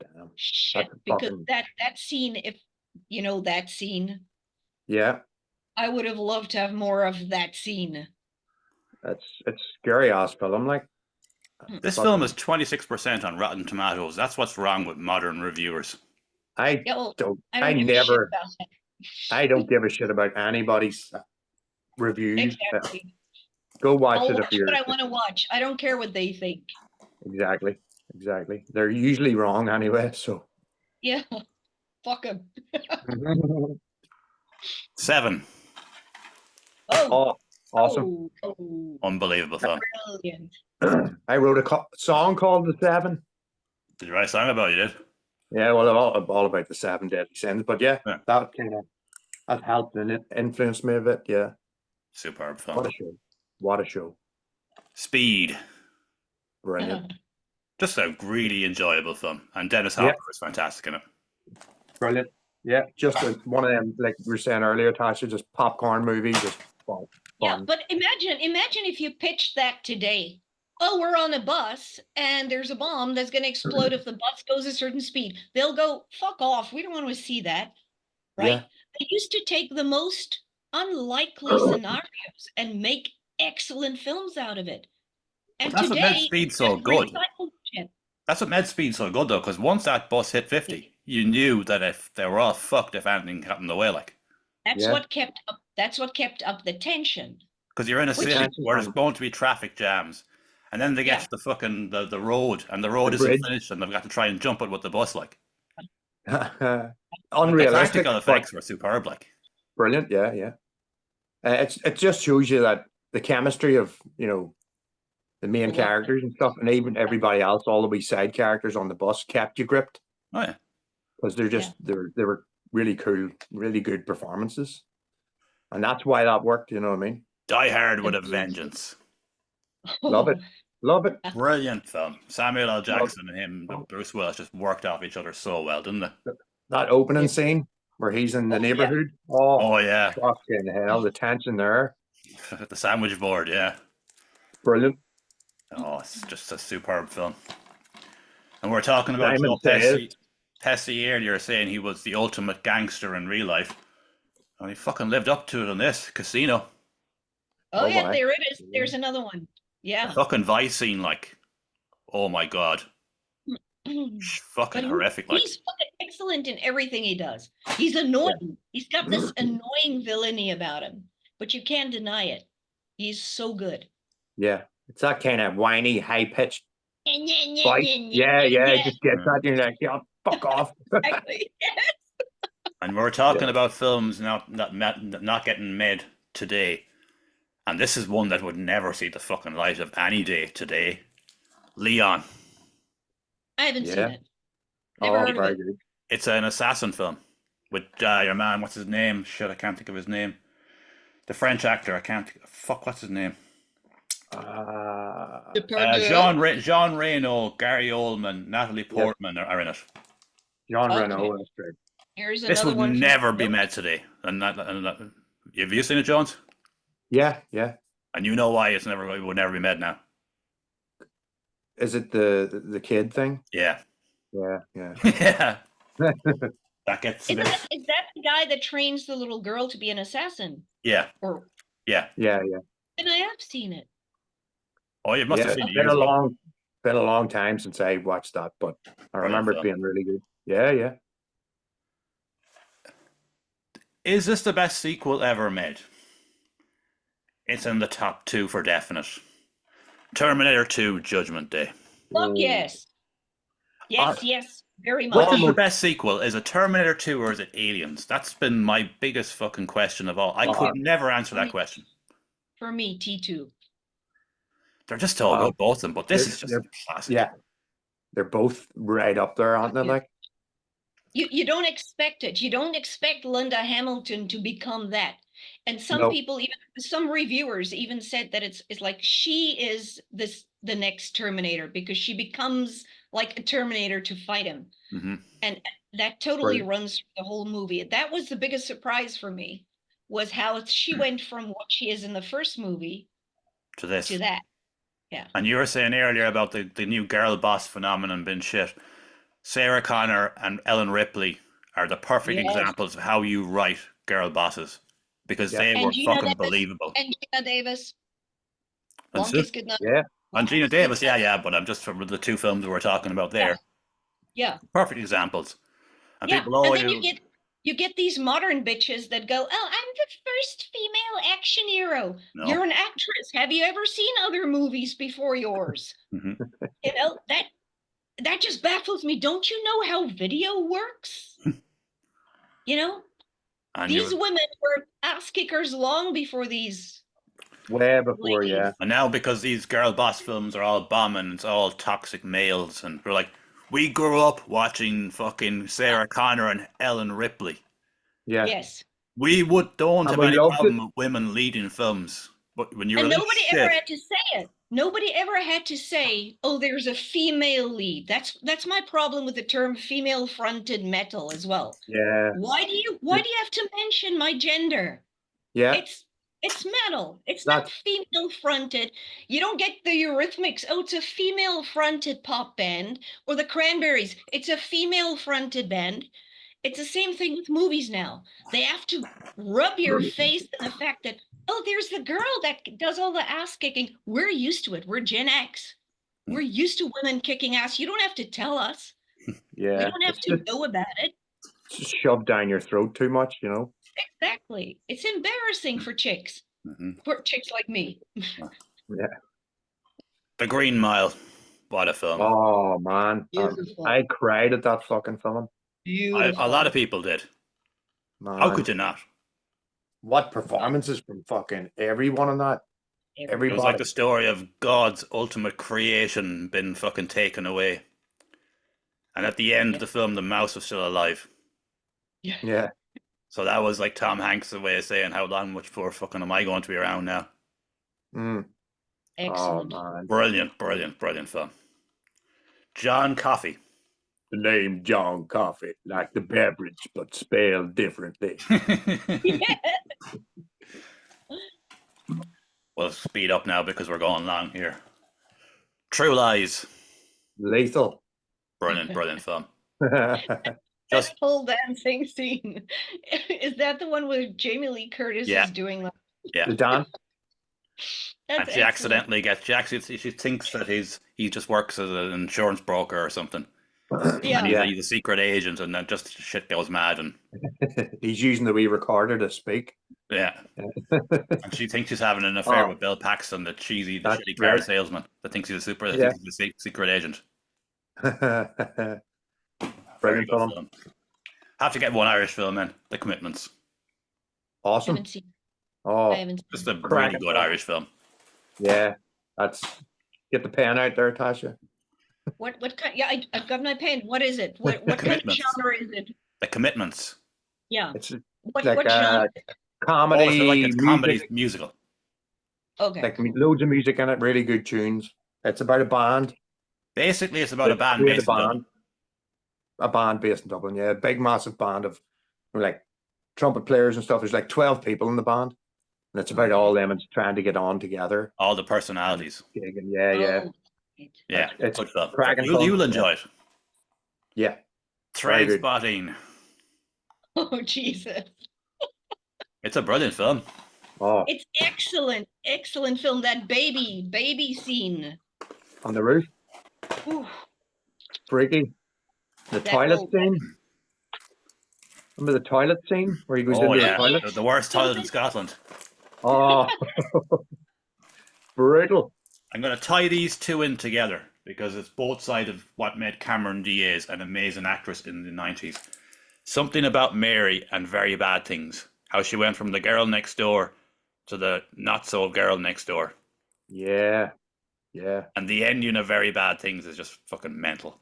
Damn. shit, That's because fucking, that scene, if you know that scene, yeah, I would have loved to have more of that scene. it's scary ass film. Like, This fucking, film is 26% on Rotten Tomatoes. That's what's wrong with modern reviewers. I Yeah, well, don't, I I don't give a shit never, about that. I don't give a shit about anybody's reviews. Exactly. Go watch I'll it if watch you're what I want to watch. I don't care what they think. exactly. They're usually wrong anyway. So, Yeah, fuck them. 7. Oh, oh, awesome. oh, Unbelievable film. brilliant. I wrote a song called The Seven. Did you write a song about it? You did? Yeah, well, all about the seven deadly sins. But yeah, Yeah. that kind of that helped and it influenced me a bit. Yeah, Superb what film. a show! What a show! Speed. Brilliant, Just a really enjoyable film. And Dennis Yeah. Hopper was fantastic in it. brilliant. Yeah, just one of them, like we were saying earlier, Tasha, just popcorn movie, just fun. Yeah, but imagine if you pitched that today. Oh, we're on a bus and there's a bomb that's going to explode if the bus goes a certain speed. They'll go, fuck off. We don't want to see that. Right? Yeah. They used to take the most unlikely scenarios and make excellent films out of it. And That's what made today, Speed it's so just good. recycled shit. That's what made Speed so good, though, because once that bus hit 50, you knew that if they were all fucked if anything got in the way, like. That's Yeah. what kept up the tension. Because you're in a Which- city Tension where there's from- going to be traffic jams. And then they get Yeah. to the fucking the road, and the road The isn't bridge. finished, and they've got to try and jump it with the bus, like. The Unrealistic, practical but effects were superb, like. brilliant. Yeah, yeah. It just shows you that the chemistry of the main Love it. characters and stuff, and even everybody else, all the wee side characters on the bus, kept you gripped Oh, yeah. because they were really cool, really good performances, and that's why that worked. You know what I mean? Die Hard with a Vengeance. Love it, love it. Brilliant film. Samuel L. Jackson and him, Bruce Willis, just worked off each other so well, didn't they? That opening scene where he's in the Oh, yeah. neighborhood. Oh, Oh, yeah. fucking hell, the tension there, The sandwich board, yeah. brilliant. Oh, it's just a superb film. And we're talking about Simon Joe Pesci. Says. Pesci earlier saying he was the ultimate gangster in real life. And he fucking lived up to it on this Casino. Oh, Oh, yeah, my. there it is. There's another one. The Yeah. fucking Vice scene, like, oh my god. Fucking But horrific, like. he's fucking excellent in everything he does. He's annoying. He's got this annoying villainy about him, but you can't deny it. He's so good. Yeah, it's that kind of whiny, high pitched Yeah, fight. Yeah, it just gets at you like, yeah, fuck off. exactly. And we're talking Yeah. about films not getting made today. And this is one that would never see the fucking light of any day today. Leon. I haven't Yeah. seen it. Never heard of very it. good. It's an assassin film with your man. What's his name? Shit, I can't think of his name. The French actor. I can't. Fuck, what's his name? Jean Reno, Gary Oldman, Natalie Portman are in it. John Okay. Reno. That's great. Here's This another would one. never be made today. And have you seen it, Jones? Yeah. And you know why it would never be made now. Is it the kid thing? Yeah. Yeah, yeah. Yeah. That gets a bit. Is that the guy that trains the little girl to be an assassin? Yeah. Or Yeah. Yeah. and I have seen it. Oh, you must Yeah, have seen it's it years been ago. a long time since I watched that, but I Brilliant remember it film. being really good. Yeah, yeah. Is this the best sequel ever made? It's in the top 2 for definite. Terminator 2 Judgment Day. Fuck Oh, yes. Uh, Yes, very What much. is the almost. best sequel? Is it Terminator 2 or is it Aliens? That's been my biggest fucking question of all. I could never answer that question. For me, T2. They're just all good, both of them, but this is just they're- a classic. Yeah, they're both right up there, aren't they? Yeah. Like, You don't expect it. You don't expect Linda Hamilton to become that. And some no, people, even some reviewers, even said that it's like she is the next Terminator because she becomes like a Terminator to fight him. hmm And that totally Brilliant. runs through the whole movie. That was the biggest surprise for me, was how she went from what she is in the first movie To this. to that. Yeah. And you were saying earlier about the new girl boss phenomenon being shit. Sarah Connor and Ellen Ripley are the perfect Yes. examples of how you write girl bosses because Yeah. they And were Gina fucking Davis. believable. And Gina Davis. And Long Sue- Kiss Goodnight. yeah, And Gina Long Kiss Davis, Goodnight. yeah, but I'm just from the 2 films we were talking about there. Yeah. Perfect examples. And Yeah. people And always then you get these modern bitches that go, "Oh, I'm the first female action hero." No. You're an actress. Have you ever seen other movies before yours? hmm You know, that just baffles me. Don't you know how video works? You know, And these you women were ass kickers long before these way before. ladies. Yeah, and now because these girl boss films are all bombing, it's all toxic males, and we're like, we grew up watching fucking Sarah Connor and Ellen Ripley. yeah. Yes. We don't And have we any loved problem it. with women leading films, but when you And release nobody ever shit, had to say it. Nobody ever had to say, "Oh, there's a female lead." That's my problem with the term female fronted metal as well. Yeah, Why do you have to mention my gender? yeah. It's metal. It's That not female fronted. You don't get the Eurythmics. Oh, it's a female fronted pop band, or the Cranberries. It's a female fronted band. It's the same thing with movies now. They have to rub your face in the fact that, oh, there's the girl that does all the ass kicking. We're used to it. We're Gen X. We're used to women kicking ass. You don't have to tell us. We yeah. don't have It's to know about it. just shoved down your throat too much, you know. Exactly. It's embarrassing for chicks. For chicks like me. Yeah. The Green Mile, what a film. Oh man, Beautiful. I cried at that fucking film. Beautiful. A lot of people did. Man, How could you not? what performances from fucking everyone in that? It was Everybody. like the story of God's ultimate creation been fucking taken away. And at the end of the film, the mouse was still alive. Yeah. So that was like Tom Hanks' way of saying, how long much more fucking am I going to be around now? Mm. Excellent. Oh man. Brilliant, brilliant, brilliant film. John Coffey. The name John Coffey, like the beverage, but spelled differently. We'll speed up now because we're going long here. True Lies. Lethal. Brilliant, brilliant film. That Just whole dancing scene. Is that the one where Jamie Lee Curtis Yeah. is doing that? yeah. The dance. That's And she excellent. accidentally gets she thinks that he just works as an insurance broker or something. Yeah. And Yeah. he's a secret agent, and then just shit goes mad, and He's using the wee recorder to speak. yeah. And she thinks she's having an affair Oh. with Bill Paxton, the That's shitty car right. salesman that thinks he's a Yeah. secret agent. Brilliant Very good film. film. Have to get one Irish film in. The Commitments. I Awesome. haven't seen. Oh, I haven't Just seen. a really Cracking good film. Irish film. yeah. That's get the pen out there, Tasha. What kind? Yeah, I've got my pen. What is it? What kind of Commitments. genre is it? The Commitments. Yeah. It's What like genre? comedy, Oh, so like it's comedy music, musical. Okay. like Cool. loads of music in it, really good tunes. It's about a band. Basically, it's about They a band create based in Dublin. a band based in Dublin. Yeah, big massive band of like trumpet players and stuff. There's like 12 people in the band, and it's about all them and trying to get on together. All the personalities. Gigging. Yeah, yeah. Oh, Yeah, It's good film. cracking You'll fun. enjoy it. Yeah. Very Train good. Spotting. Oh, Jesus. It's a brilliant film. Oh, It's excellent, excellent film. That baby scene. on the roof. Ooh, Freaky. The that toilet whole scene. Remember the toilet scene where he goes Oh into yeah, the toilet? the worst toilet in Scotland. Oh, brutal. I'm going to tie these two in together because it's both sides of what made Cameron Diaz an amazing actress in the 90s. Something about Mary and Very Bad Things. How she went from the girl next door to the not so girl next door. Yeah. Yeah. And the ending of Very Bad Things is just fucking mental.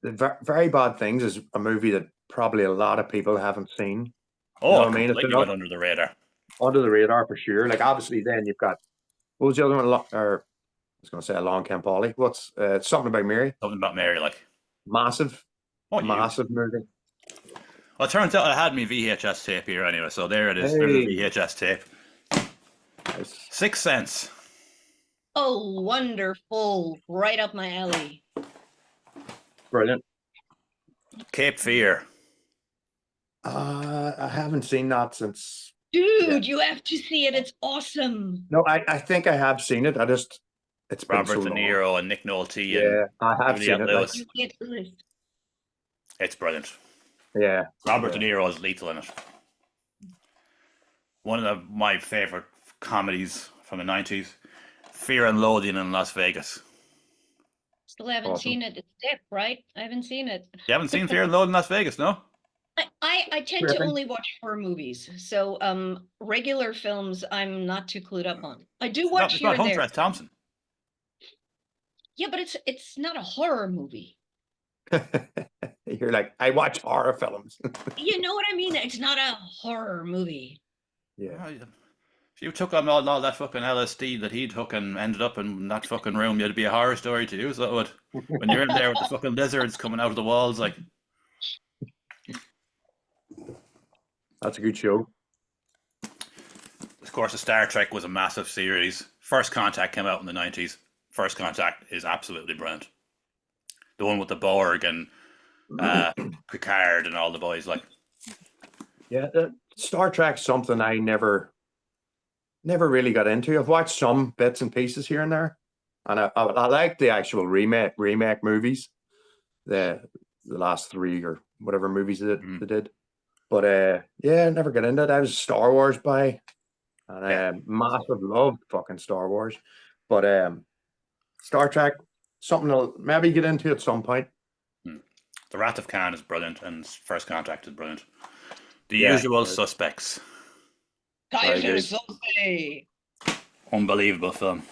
The Very Bad Things is a movie that probably a lot of people haven't seen. Oh, You know it what I mean? It's completely went under the radar. under the radar for sure. Like obviously, then you've got what was the other one? Or I was going to say Along Came Polly. What's something about Mary? Something about Mary, like. Massive, Oh, you. massive movie. Well, it turns out I had my VHS tape here anyway, so there it is. There's a Hey. VHS tape. Nice. 6th Sense. oh, wonderful. Right up my alley. Brilliant. Cape Fear. I haven't seen that since. Dude, you have to see it. It's awesome. No, I think I have seen it. It's been Robert so De long. Niro and Nick Nolte Yeah, and I have Juliette seen it. Lewis. You get the list. It's brilliant. Yeah. Robert Yeah. De Niro is lethal in it. One of my favorite comedies from the 90s. Fear and Loathing in Las Vegas. Still haven't Awesome. seen it. It's dead, right? I haven't seen it. You haven't seen Fear and Loathing in Las Vegas, no? I tend to Tripping. only watch horror movies, so regular films I'm not too clued up on. I do watch It's here not and Hunter there. S. Thompson. Yeah, but it's not a horror movie. You're like, I watch horror films. You know what I mean? It's not a horror movie. Yeah. If you took on all that fucking LSD that he took and ended up in that fucking room, it'd be a horror story to you, so it would. When you're in there with the fucking lizards coming out of the walls, like. That's a good show. Of course, the Star Trek was a massive series. First Contact came out in the 90s. First Contact is absolutely brilliant. The one with the Borg and Picard and all the boys, like. Yeah, Star Trek's something I never really got into. I've watched some bits and pieces here and there, and I like the actual remake movies, the last 3 or whatever movies they did. But yeah, I never got into it. I was a Star Wars by, and massive love fucking Star Wars. But Star Trek, something I'll maybe get into at some point. The Wrath of Khan is brilliant, and First Contact is brilliant. The Yeah. Usual Suspects. Very Kaiser good. Soze. Unbelievable film.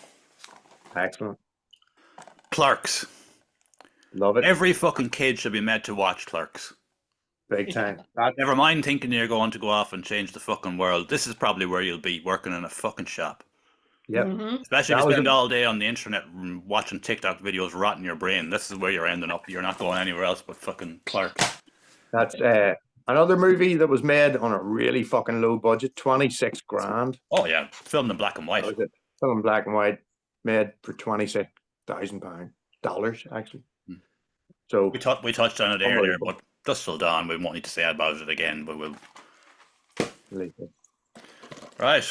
Excellent. Clerks. Love it. Every fucking kid should be made to watch Clerks. Big time. That, Never mind thinking you're going to go off and change the fucking world. This is probably where you'll be, working in a fucking shop. yep. Mhm. Especially if That you was spend a- all day on the internet watching TikTok videos rotting your brain. This is where you're ending up. You're not going anywhere else but fucking Clerks. That's another movie that was made on a really fucking low budget, 26 grand. Oh yeah, filmed in black and white. That was it. Film in black and white, made for £26,000 dollars actually. So We touched on it earlier, Unbelievable. but Dust Till Dawn, we won't need to say about it again, but we'll. Right,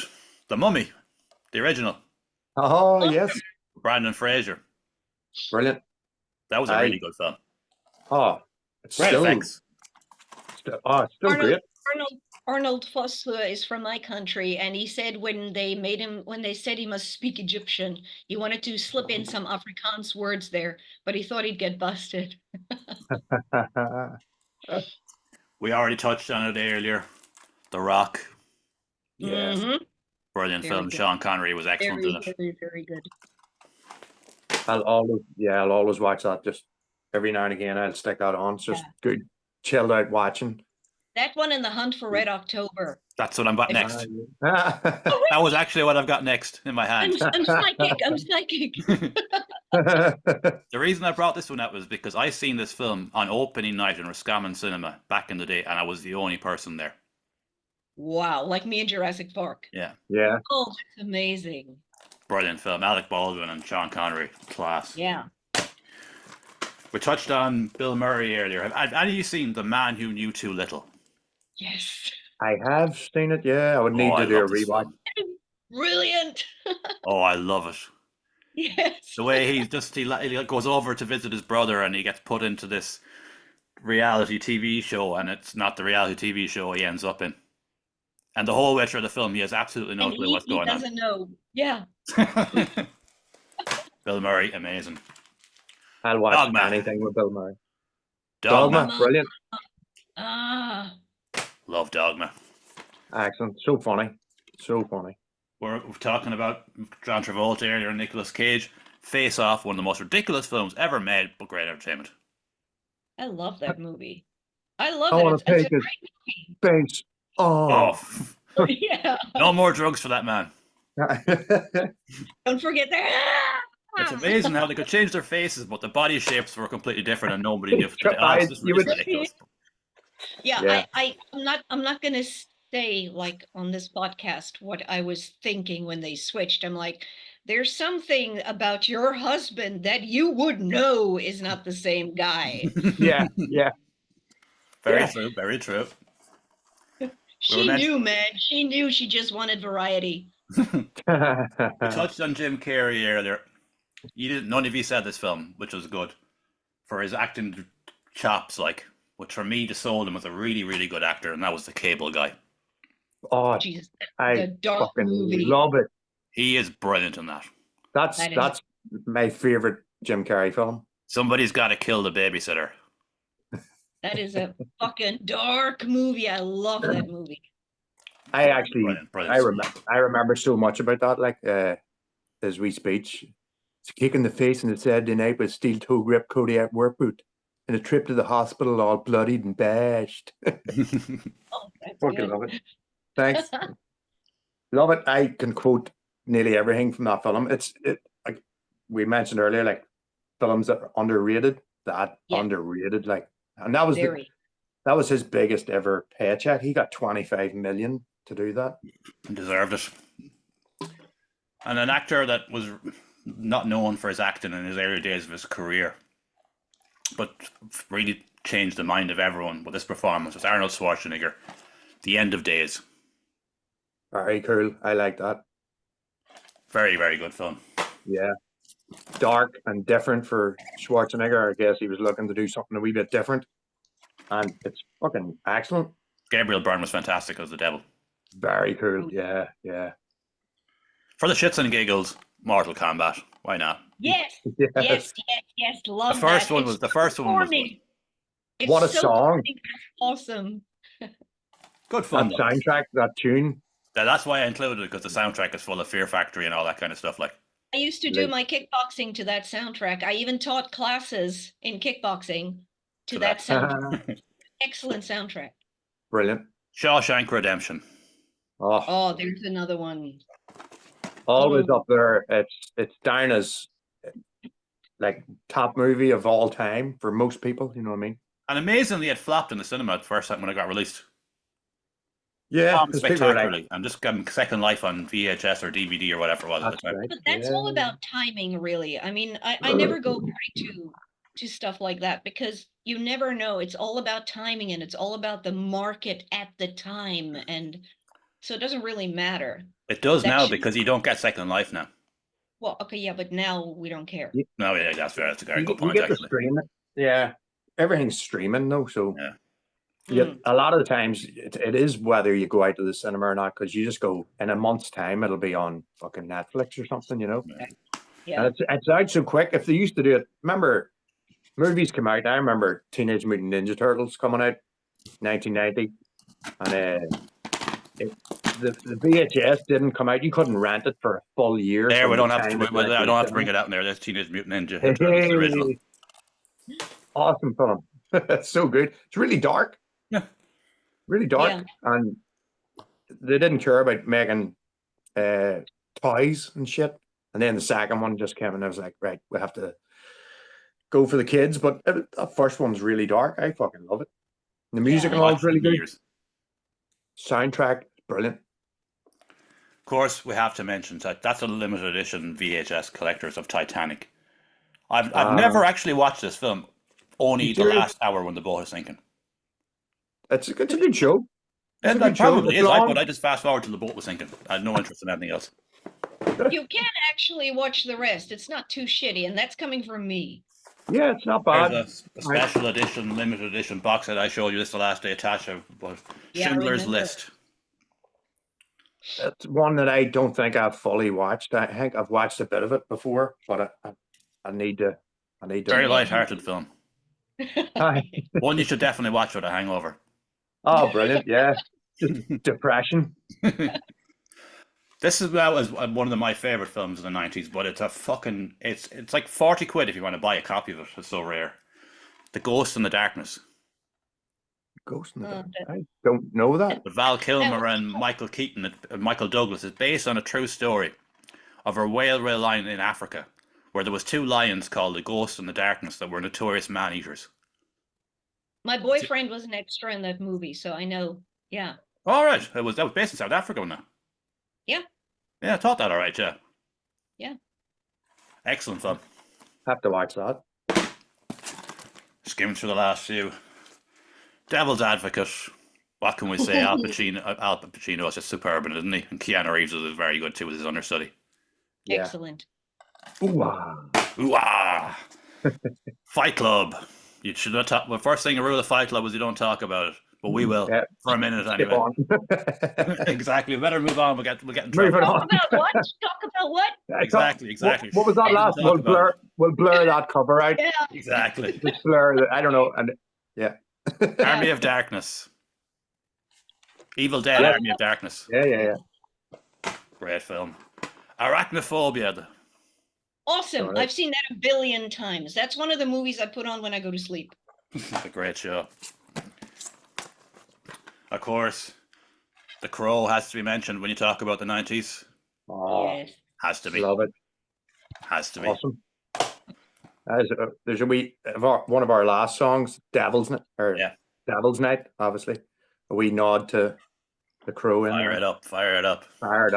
The Mummy, the original, oh yes, Brandon Fraser. brilliant. That was a Aye. really good film. Oh, it's Great still, effects. it's still Arnold, great. Arnold Foss is from my country, and he said when they said he must speak Egyptian, he wanted to slip in some Afrikaans words there, but he thought he'd get busted. We already touched on it earlier. The Rock, Yes. Mhm. brilliant Very film. good. Sean Connery was excellent Very, in it. very, very good. I'll always watch that. Just every now and again, I'll stick that on. It's just good, chilled out watching. That one and The Hunt for Red October. That's what I've got next. Ah, That was actually what I've got next in my hand. I'm psychic. I'm psychic. The reason I brought this one up was because I seen this film on opening night in Roscommon Cinema back in the day, and I was the only person there. Wow, like me in Jurassic Park. Yeah, yeah, Oh, that's amazing. brilliant film. Alec Baldwin and Sean Connery, class. Yeah. We touched on Bill Murray earlier. Have any of you seen The Man Who Knew Too Little? Yes. I have seen it. Yeah, I would Oh, need I to do a love this rewatch. film. Brilliant. Oh, I love it. Yes. The way he goes over to visit his brother and he gets put into this reality TV show, and it's not the reality TV show he ends up in. And the whole way through the film, he has absolutely no And clue what's he going on. doesn't know. Yeah. Bill Murray, amazing. I'll watch Dogma. anything with Bill Murray. Dogma. Dogma, brilliant. Ah. Love Dogma. Excellent. So funny. So funny. We're talking about John Travolta earlier and Nicolas Cage. Face Off, one of the most ridiculous films ever made, but great entertainment. I love that movie. I love I it. want to It's take a his great face off. Oh, movie. Yeah. no more drugs for that man. Don't forget that. It's amazing how they could change their faces, but the body shapes were completely different and nobody knew. It's just You would- ridiculous. Yeah, Yeah. I'm not gonna say like on this podcast what I was thinking when they switched. I'm like, there's something about your husband that you would know is not the same guy. Yeah, yeah. Very Yeah. true, very true. She knew, man. She knew she just wanted variety. We touched on Jim Carrey earlier. None of you said this film, which was good for his acting chops. Which for me, just sold him as a really, really good actor, and that was the Cable Guy. Oh, Jesus, I the dark fucking movie. love it. He is brilliant in that. That's my favorite Jim Carrey film. Somebody's got to kill the babysitter. That is a fucking dark movie. I love that movie. I actually, Brilliant. I remember so much about that. Like his wee speech, it's a kick in the face on a Saturday night with a steel toe grip Kodiak work boot, and a trip to the hospital all bloodied and bashed. Oh, that's Fucking good. love it. Thanks. Love it. I can quote nearly everything from that film. Like we mentioned earlier, like films that are underrated. Underrated, like, and that was his biggest ever paycheck. He got 25 million to do that. Deserved it. And an actor that was not known for his acting in his early days of his career, but really changed the mind of everyone with this performance was Arnold Schwarzenegger. The End of Days. Very cool. I like that. Very, very good film. Yeah. Dark and different for Schwarzenegger. I guess he was looking to do something a wee bit different. And it's fucking excellent. Gabriel Byrne was fantastic as the devil. Very cool. Yeah, yeah. For the shits and giggles, Mortal Kombat. Why not? Yes, Yes. yes. Love The first that. one was corny. It's What a so song. corny, but it's awesome. good fun. That soundtrack, that tune. That's why I included it, because the soundtrack is full of Fear Factory and all that kind of stuff. Like, I used to do my kickboxing to that soundtrack. I even taught classes in kickboxing to that soundtrack. Excellent soundtrack. Brilliant. Shawshank Redemption. Oh, Oh, there's another one. always up there. It's down as like top movie of all time for most people. You know what I mean? And amazingly, it flopped in the cinema the first time when it got released. Yeah, Bombed 'cause people are like, spectacularly, and just got second life on VHS or DVD or whatever it was at the that's time. right. But that's all about timing, really. I mean, I never go back to stuff like that because you never know. It's all about timing and it's all about the market at the time. And so it doesn't really matter. It does That now should- because you don't get second life now. Well, okay, yeah, but now we don't care. No, yeah, that's fair. That's a very You, good you point, get to actually. stream it. Yeah, everything's streaming though, so Yeah. yeah, a lot of the times it is whether you go out to the cinema or not, because you just go in a month's time it'll be on fucking Netflix or something, you know. Yeah. And it's out so quick. If they used to do it, remember movies come out. I remember Teenage Mutant Ninja Turtles coming out 1990, and the VHS didn't come out. You couldn't rent it for a full year. There, from we the don't have time to. it went I to don't have to cinema. bring it out in there. There's Teenage Mutant Ninja Turtles, the original. Awesome film. It's so good. It's really dark. Yeah. Really dark. Yeah. And they didn't care about making toys and shit. And then the second one just came and I was like, right, we have to go for the kids. But that first one's really dark. I fucking love it. The music and all is really good. Soundtrack, brilliant. Of course, we have to mention that that's a limited edition VHS collectors of Titanic. I've never actually watched this film. Only You the serious? last hour when the boat is sinking. It's a good show. It's a And good that show. probably It's is, long. but I just fast forward till the boat was sinking. I had no interest in anything else. You can actually watch the rest. It's not too shitty, and that's coming from me. Yeah, it's not There's bad. a special edition, limited edition box set I showed you this the last day attached. But Yeah, I Schindler's remember. List. It's one that I don't think I've fully watched. I think I've watched a bit of it before, but I need to. Very Yeah. light-hearted film. Aye. One you should definitely watch with a hangover. Oh, brilliant! Yeah, just depression. This is that was one of my favorite films of the 90s, but it's a fucking it's like 40 quid if you want to buy a copy of it. It's so rare. The Ghost in the Darkness. Ghost in the Dark. that- I don't know that. With Val Kilmer was- and Michael Keaton and Michael Douglas is based on a true story of a railway line in Africa where there was two lions called the Ghost and the Darkness that were notorious man-eaters. My boyfriend was an extra in that movie, so I know. Yeah. All right, that was based in South Africa, wasn't it? Yeah. Yeah, I thought that. All right, yeah. Yeah. Excellent film. Have to watch that. Skimmed through the last few. Devil's Advocate. What can we say? Al Pacino is just superb in it, isn't he? And Keanu Reeves is very good too with his understudy. Yeah. Excellent. Ooh, ah. Ooh, ah. Fight Club. You should not talk. Well, first thing a rule of Fight Club is you don't talk about it, but we will Yeah. for a minute Skip anyway. on. Exactly. We better move on. We'll get in Move trouble. it Talk on. about what? Talk about what? Exactly. What was that last? Talk about We'll blur that cover out. Yeah. Exactly. Just blur. I don't know. And yeah. Army of Darkness. Evil Dead. Yeah. Army of Darkness. Yeah. Great film. Arachnophobia. Awesome. Alright. I've seen that a billion times. That's one of the movies I put on when I go to sleep. It's a great show. Of course, The Crow has to be mentioned when you talk about the 90s. Oh, Yes. Has to be. love it. Has to be. Awesome. There's one of our last songs, Devil's Night, Yeah. Devil's Night, obviously. A wee nod to the Crow in Fire there. it up. Fire it up. Fired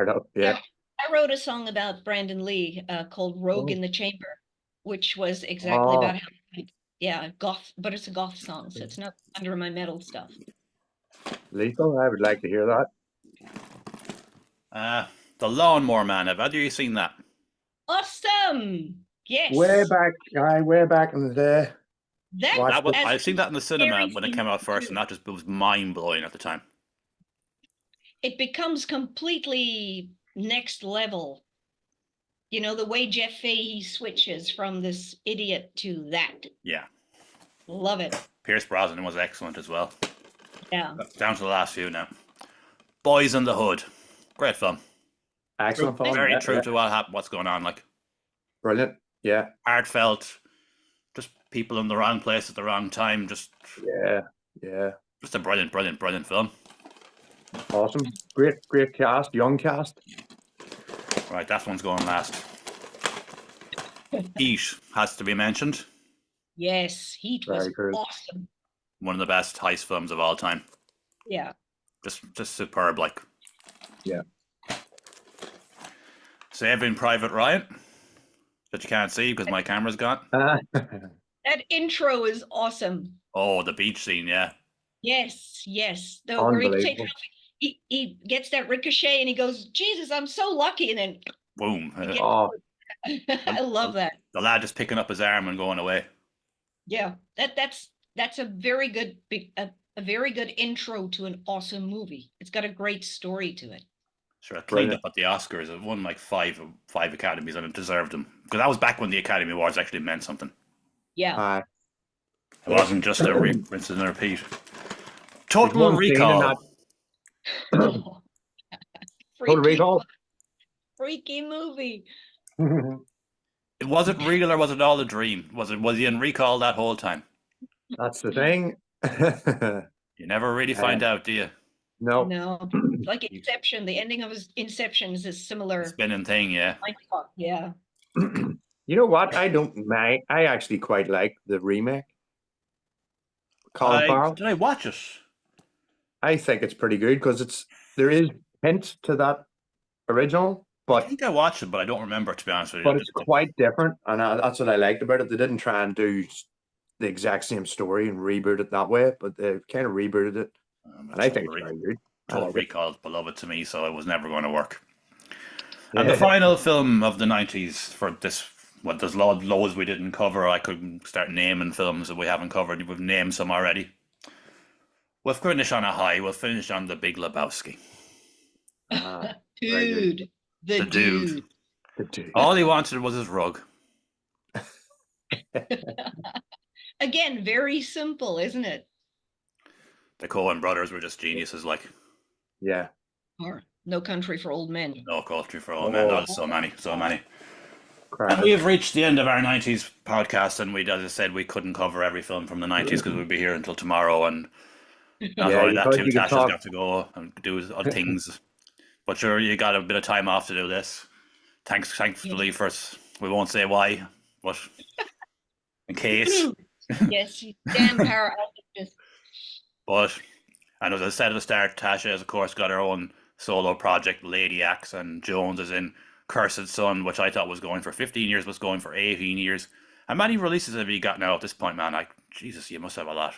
up. Yeah. I wrote a song about Brandon Lee called Rogue Oh. in the Chamber, which was exactly Oh. about how, goth, but it's a goth song, so it's not under my metal stuff. Lethal. I would like to hear that. The Lawnmower Man. Have either of you seen that? Awesome. Yes. Way back in the day. That, Watch That was, as I've seen that in the cinema scary when it thing came out to first, do. and that just was mind blowing at the time. It becomes completely next level. You know, the way Jeff Fahey switches from this idiot to that. Yeah. Love it. Pierce Brosnan was excellent as well. Yeah. Down to the last few now. Boys in the Hood. Great film. Excellent film. Very Yeah, true yeah. to what's going on. Like Brilliant. Yeah. heartfelt, just people in the wrong place at the wrong time. Just Yeah. a brilliant film. Awesome. Great cast. Young cast. Right, that one's going last. Heat has to be mentioned. Yes. Heat was Very good. awesome. One of the best heist films of all time. Yeah. Just superb. Like Yeah. Saving Private Ryan, that you can't see because my camera's gone. That intro is awesome. Oh, the beach scene, yeah. Yes. Where he takes Unbelievable. he gets that ricochet and he goes, Jesus, I'm so lucky. And then Boom. Yeah. Oh, I love that. The lad just picking up his arm and going away. Yeah. That's a very good a very good intro to an awesome movie. It's got a great story to it. Sure, it cleaned Brilliant. up at the Oscars. It won like five Academies and it deserved them. Because that was back when the Academy Awards actually meant something. Yeah. It wasn't just a rinse and repeat. There's Total one scene in Recall. Total Freaky- Recall. Freaky movie. Was it real or was it all a dream? Was he in Recall that whole time? That's the thing. You never really find out, do you? No. No. Like Inception. The ending of Inception is a similar Spinning thing, yeah. mind fuck. Yeah. You know what? I don't mind. I actually quite like the remake. Colin Farrell. Did I watch it? I think it's pretty good because there is hints to that original, I but think I watched it, but I don't remember, to be honest with you. it's quite different, and that's what I liked about it. They didn't try and do the exact same story and reboot it that way, but they kind of rebooted it, and I think it's very good. I Total like it. Recall is beloved to me, so it was never going to work. Yeah. And the final film of the 90s for this, well, there's loads we didn't cover. I could start naming films that we haven't covered. We've named some already. We'll finish on a high. We'll finish on The Big Lebowski. Ah, very good. Dude, the The dude. dude. The dude. All he wanted was his rug. Again, very simple, isn't it? The Coen brothers were just geniuses, like Yeah. Or No Country for Old Men. No Country for Old Men. Oh, so many. And Crap. we have reached the end of our 90s podcast, and we, as I said, we couldn't cover every film from the 90s because we'd be here until tomorrow, and not Yeah, only you that, thought too, you could Tasha's talk- got to go and do other things. But sure, you got a bit of time off to do this. Thankfully for us, we won't say why, but in case. Yes, you damn power outages. But, and as I said at the start, Tasha has, of course, got her own solo project, Lady Axe, and Jones is in Cursed Son, which I thought was going for 15 years, was going for 18 years. How many releases have you got now at this point, man? Like, Jesus, you must have a lot.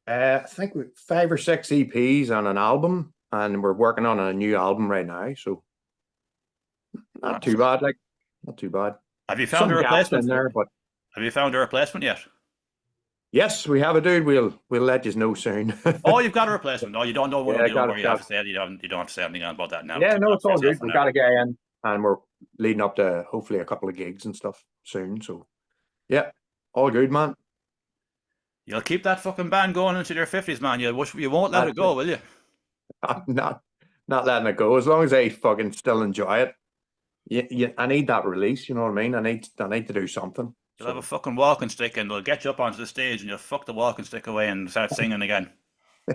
I think 5 or 6 EPs on an album, and we're working on a new album right now. So not too bad. Like, not too bad. Have you found Some a gaps replacement in there, but Have you found a replacement yet? yes, we have a dude. We'll let you know soon. Oh, you've got a replacement. Oh, you don't know what Yeah, you don't got have it. to say it. You don't have to say anything about that now. Yeah, Keep no, that it's for all yourself good. for We now. got a guy in, and we're leading up to hopefully a couple of gigs and stuff soon. So yeah, all good, man. You'll keep that fucking band going into their 50s, man. You won't let it go, will you? I'm not letting it go as long as I fucking still enjoy it. Yeah, I need that release. You know what I mean? I need to do something. You'll have a fucking walking stick and they'll get you up onto the stage and you'll fuck the walking stick away and start singing again.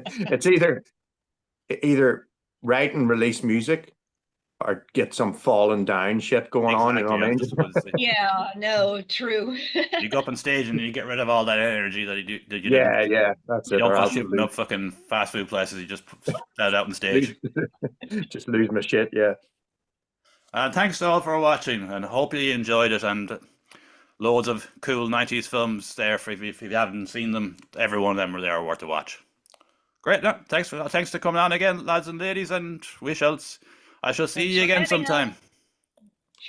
It's either write and release music or get some falling down shit going on. You know what I mean? Yeah, no, true. You go up on stage and you get rid of all that energy that you didn't. Yeah, that's You it. don't or go else shooting I'll up fucking fast food places. You just let it out on stage. just lose my shit. Yeah. And thanks to all for watching, and hope you enjoyed it. And loads of cool 90s films there. If you haven't seen them, every one of them are there worth a watch. Great. No, thanks for coming on again, lads and ladies, and I shall see you again sometime.